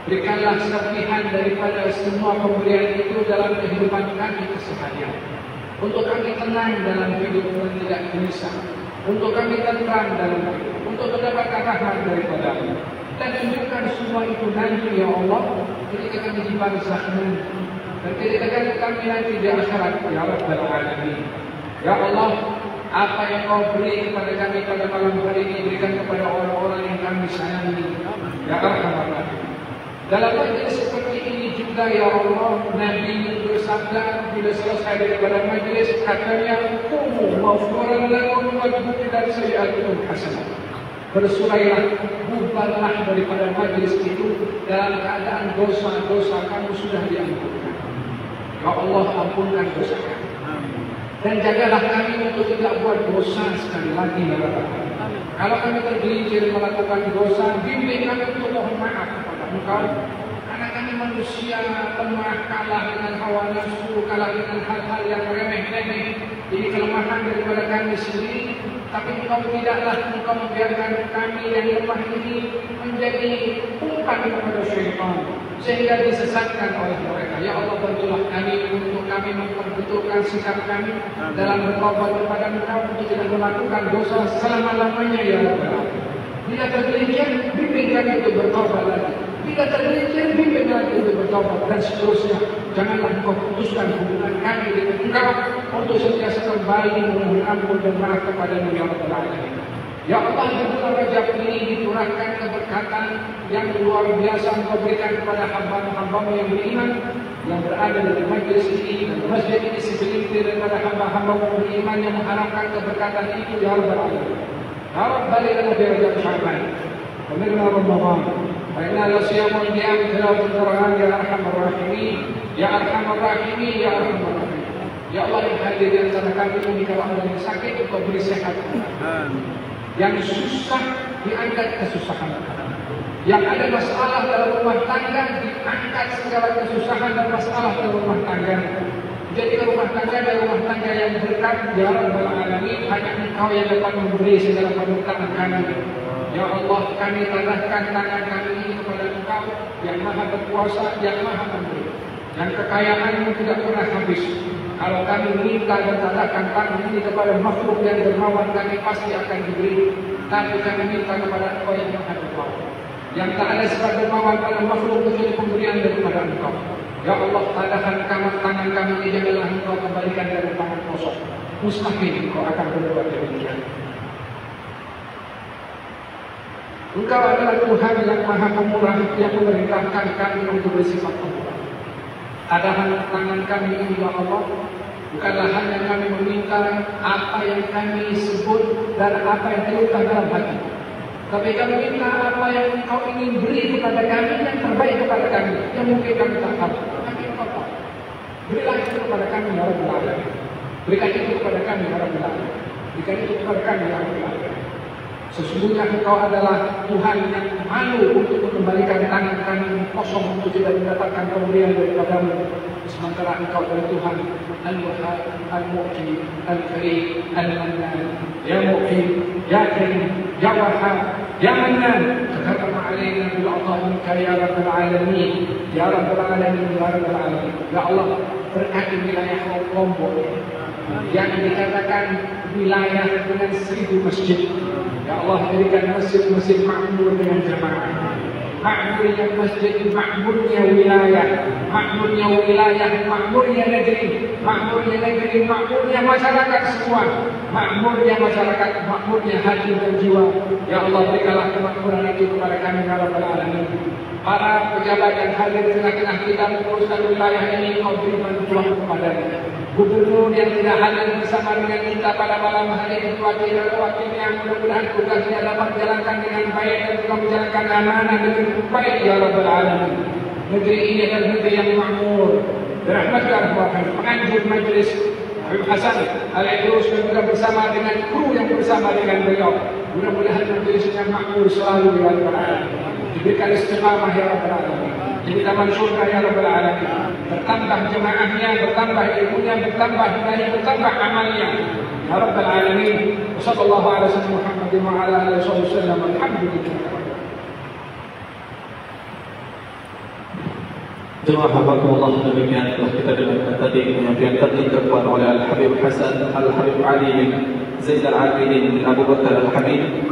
berikanlah serpihan daripada semua pemberian itu dalam kehidupan kami keseharian, untuk kami tenang dalam hidup dan tidak gelisah, untuk kami tenang dalam hidup, untuk mendapatkan rahmat daripada-Mu, dan tunjukkan semua itu nanti, Ya Allah, ketika kami di barzakh nanti, dan ketika kami nanti di akhirat, Ya Rabbal Alamin. Ya Allah, apa yang Kau beri kepada kami pada malam hari ini, berikan kepada orang-orang yang kami sayangi, Ya Arhamar Rahimin. Dalam majlis seperti ini juga, Ya Allah, Nabi bersabda bila selesai daripada majlis, katanya, "Qumu maghfuran lakum wa jubilat sayyi'atukum hasanah." Bersurailah, bubarlah daripada majlis itu dalam keadaan dosa-dosa kamu sudah diampunkan. Ya Allah, ampunkan dosa kami. Dan jagalah kami untuk tidak buat dosa sekali lagi, Ya Rabbal. Kalau kami tergelincir melakukan dosa, bimbing kami untuk mohon maaf kepada Engkau, karena kami manusia lemah, kalah dengan hawa nafsu, kalah dengan hal-hal yang remeh-remeh. Ini kelemahan daripada kami sendiri, tapi Engkau tidaklah Engkau membiarkan kami yang lemah ini menjadi umpan kepada syaitan, sehingga disesatkan oleh mereka. Ya Allah, bantulah kami untuk kami memperbetulkan sikap kami dalam bertobat kepada Engkau untuk tidak melakukan dosa selama-lamanya, Ya Allah. Bila tergelincir, bimbing kami untuk bertobat lagi. Bila tergelincir, bimbing kami untuk bertobat, dan seterusnya. Janganlah Engkau putuskan hubungan kami dengan Engkau untuk sentiasa kembali memohon ampun dan maaf kepada-Mu, Ya Rabbal Alamin. Ya Allah, di bulan Rajab ini diturunkan keberkatan yang luar biasa Engkau berikan kepada hamba-hamba-Mu yang beriman, yang berada di majlis ini dan masjid ini, segelintir daripada hamba-hamba-Mu beriman yang mengharapkan keberkatan itu, Ya Rabbal Alamin. Ya Rabb, baliklah di Rajab Sya'ban, pemirna Ramadan, فإننا لصيام القيام تلاوة القرآن يا أرحم الراحمين يا أرحم الراحمين يا أرحم الراحمين. Ya Allah, yang hadir di antara kami ini, kalau ada yang sakit, Engkau beri sehat. Yang susah diangkat kesusahan. Yang ada masalah dalam rumah tangga diangkat segala kesusahan dan masalah dalam rumah tangga. Jadi rumah tangga dan rumah tangga yang berkat, ya Rabbal Alamin, hanya Engkau yang dapat memberi segala permintaan kami. Ya Allah, kami tadahkan tangan kami ini kepada Engkau yang Maha Berkuasa, yang Maha Memberi, yang kekayaan-Mu tidak pernah habis. Kalau kami minta dan tadahkan tangan ini kepada makhluk yang dermawan, kami pasti akan diberi. Tapi kami minta kepada Engkau yang Maha Berkuasa, yang tak ada sifat dermawan pada makhluk kecuali pemberian daripada Engkau. Ya Allah, tadahkan tangan kami ini, janganlah Engkau kembalikan dari tangan kosong. Mustahil Engkau akan berbuat demikian. Engkau adalah Tuhan yang Maha Pemurah, yang memerintahkan kami untuk bersifat pemurah. Tadahkan tangan kami ini, ya Allah, bukanlah hanya kami meminta apa yang kami sebut dan apa yang terluka dalam hati, tapi kami minta apa yang Engkau ingin beri kepada kami, yang terbaik kepada kami, yang mungkin kami tak tahu, tapi Engkau tahu. Berilah itu kepada kami, ya Rabbal Alamin. Berikan itu kepada kami, ya Rabbal Alamin. Berikan itu kepada kami, ya Rabbal Alamin. Sesungguhnya Engkau adalah Tuhan yang malu untuk mengembalikan tangan kami kosong untuk tidak mendapatkan pemberian daripada-Mu. Sementara Engkau adalah Tuhan Al-Wahhab, Al-Mu'ti, Al-Karim, Al-Mannan. Ya Mu'ti, Ya Karim, Ya Wahhab, Ya Mannan. Takarram alaina bil 'atha minka ya Rabbal Alamin. Ya Rabbal Alamin, Ya Rabbal Alamin. Ya Allah, berkati wilayah Lombok yang dikatakan wilayah dengan 1000 masjid. Ya Allah, berikan masjid-masjid makmur dengan jamaah. Makmurnya masjid, makmurnya wilayah, makmurnya wilayah, makmurnya negeri, makmurnya masyarakat semua, makmurnya masyarakat, makmurnya hati dan jiwa. Ya Allah, berikanlah kemakmuran itu kepada kami, ya Rabbal Alamin. Para pejabat yang hadir di tengah-tengah kita menguruskan wilayah ini, Kau beri bantuan kepadanya. Gubernur yang tidak hadir bersama dengan kita pada malam hari ini, wakilnya, mudah-mudahan tugasnya dapat dijalankan dengan baik dan juga menjalankan amanah dengan baik, ya Rabbal Alamin. Negeri ini adalah negeri yang makmur. Dirahmati Allah, penganjur majlis Habib Hasan Al-Idrus dan juga bersama dengan kru yang bersama dengan beliau. Mudah-mudahan majlisnya makmur selalu, ya Rabbal Alamin. Diberikan istiqamah, ya Rabbal Alamin. Jadi taman surga, ya Rabbal Alamin. Bertambah jemaahnya, bertambah ilmunya, bertambah hidayah, bertambah amalnya, ya Rabbal Alamin. Wassallallahu ala sayyidina Muhammadin wa ala alihi wasallam. Alhamdulillah. Jemaah hafazakumullah, demikian telah kita dengarkan tadi penyampaian terkeluar oleh Al-Habib Hasan Al-Habib Ali bin Zaid Al-Abidin bin Abu Bakar Al-Hamid.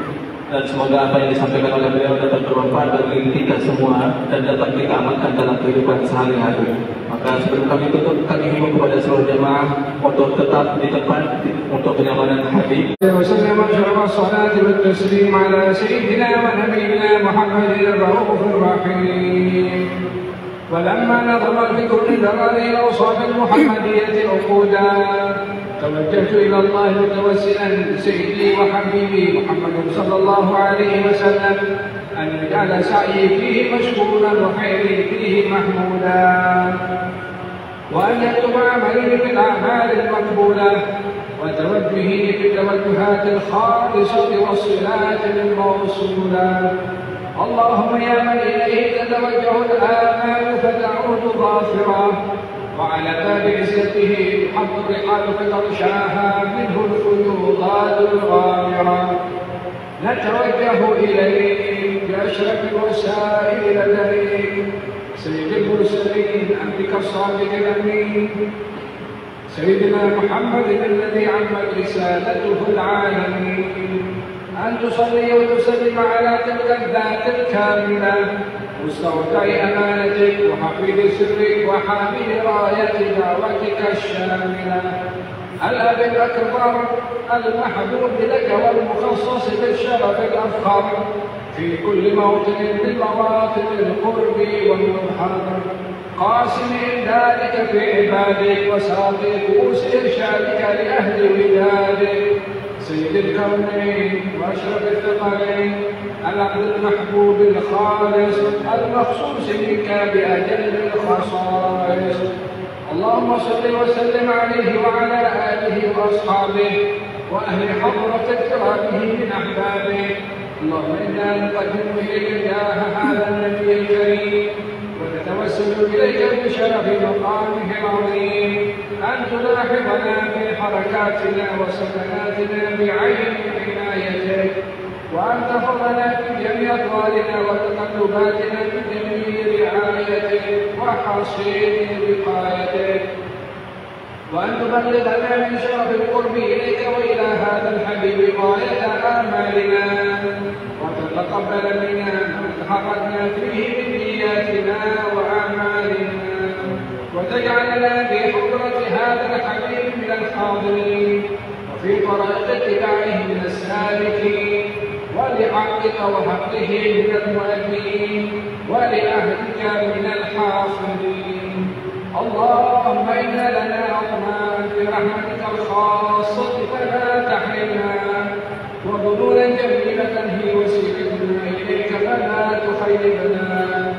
Dan semoga apa yang disampaikan oleh beliau dapat bermanfaat bagi kita semua dan dapat kita amalkan dalam kehidupan sehari-hari. Maka sebelum kami tutup, kami himbau kepada seluruh jemaah untuk tetap di tempat untuk kenyamanan hati. ولما نظم الفكر من ذراري الأوصاف المحمدية العقودا توجهت إلى الله متوسلا بسيدي وحبيبي محمد صلى الله عليه وسلم أن يجعل سعيي فيه مشكورا وخيري فيه محمودا وأن يكتب عملي بالأعمال المقبولة وتوجهي في التوجهات الخالصة والصلات الموصولة. اللهم يا من إليه تتوجه الآمال فتعود ظافرا وعلى باب عزته تحط الرقاب فتغشاها منه الفيوضات الغامرة. نتوجه إليه بأشرف الوسائل لديك سيد المرسلين عبدك الصادق الأمين سيدنا محمد الذي عمت رسالته العالمين. أن تصلي وتسلم على تلك الذات الكاملة مستودع أمانتك وحفيظ سرك وحامل راية دعوتك الشاملة الأب الأكبر المحبوب لك والمخصص بالشرف الأفخر في كل موطن من مواطن القرب والمنحر قاسم إمدادك في عبادك وساقي كؤوس إرشادك لأهل ودادك سيد الكونين وأشرف الثقلين العبد المحبوب الخالص المخصوص منك بأجل الخصائص. اللهم صل وسلم عليه وعلى آله وأصحابه وأهل حضرة كرامه من أحبابه. اللهم إنا نقدم إليك جاه هذا النبي الكريم ونتوسل إليك بشرف مقامه العظيم أن تلاحظنا في حركاتنا وسكناتنا بعين عنايتك، وأن تحفظنا في جميع أطوارنا وتقلباتنا بجميع رعايتك وحصين وقايتك، وأن تبلغنا من شرف القرب إليك وإلى هذا الحبيب غاية آمالنا، وتتقبل منا ما تحركنا فيه من نياتنا وأعمالنا، وتجعلنا في حضرة هذا الحبيب من الحاضرين، وفي طريق اتباعه من السالكين، ولحقك وحقه من المؤمنين، ولأهلك من الحافظين. اللهم إنا لنا أطماعا في رحمتك الخاصة فلا تحرمنا، وظنونا جميلة هي وسيلتنا إليك فلا تخيبنا.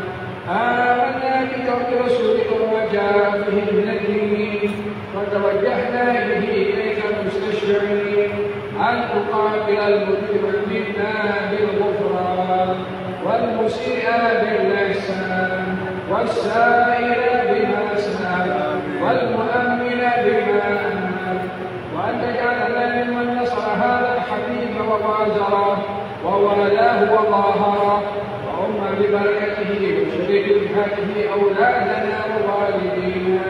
آمنا بك وبرسولك وما جاء به من الدين، وتوجهنا به إليك مستشفعين أن تقابل المذنب منا بالغفران، والمسيء بالإحسان، والسائل بما سأل، والمؤمن بما أمل، وأن تجعلنا ممن نصر هذا الحبيب وبازره ووالاه وظاهره، وأم ببركته وشريك بهذه أولادنا ووالدينا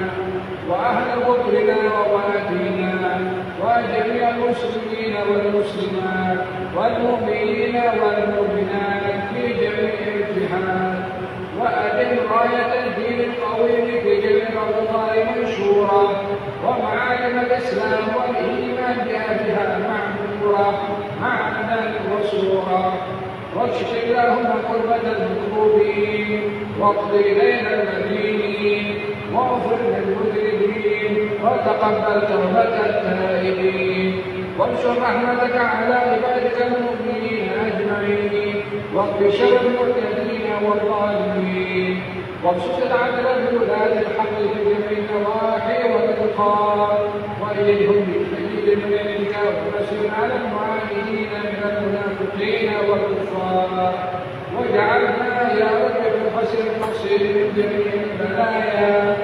وأهل قطرنا ووالدينا وجميع المسلمين والمسلمات والمؤمنين والمؤمنات في جميع الجهات، وأدم راية الدين القويم في جميع الأوطان منشورة، ومعالم الإسلام والإيمان بأهلها معمورة معنا وصورة، واكشف اللهم قربة المكروبين، واقض إلينا المدينين، واغفر للمذنبين، وتقبل توبة التائبين، وانشر رحمتك على عبادك المؤمنين أجمعين، واقض شر المعتدين والظالمين، وابسط العدل بولاد الحق في جميع النواحي والأطفال، وأيدهم بالتأييد من عندك ونصر على المعاندين من المنافقين والكفار، واجعلنا يا رب في الحسن المقصود من جميع البلايا،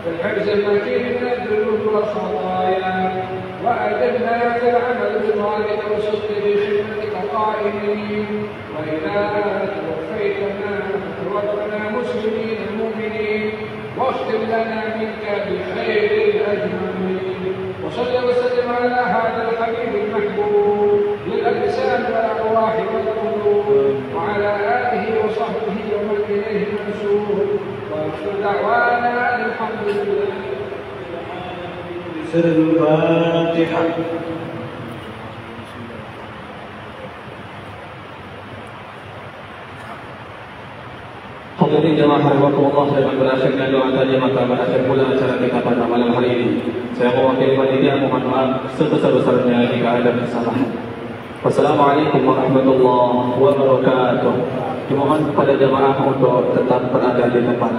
في الحرز المكين من الذنوب والخطايا، وأدبنا في العمل بطاعتك وصدق في خدمتك قائمين، وإذا توفيتنا فتوفنا مسلمين مؤمنين، واختم لنا منك بخير الأجمعين. وصل وسلم على هذا الحبيب المحبوب للأجسام والأرواح والقلوب، وعلى آله وصحبه ومن إليه منسوب، وآخر دعوانا أن الحمد لله. سر الفاتحة. Hadirin jemaah rahimakumullah, saya berakhirkan doa tadi maka berakhir pula acara kita pada malam hari ini. Saya mewakili panitia mohon maaf sebesar-besarnya jika ada kesalahan. Wassalamualaikum warahmatullahi wabarakatuh. Dimohon kepada jemaah untuk tetap berada di tempat.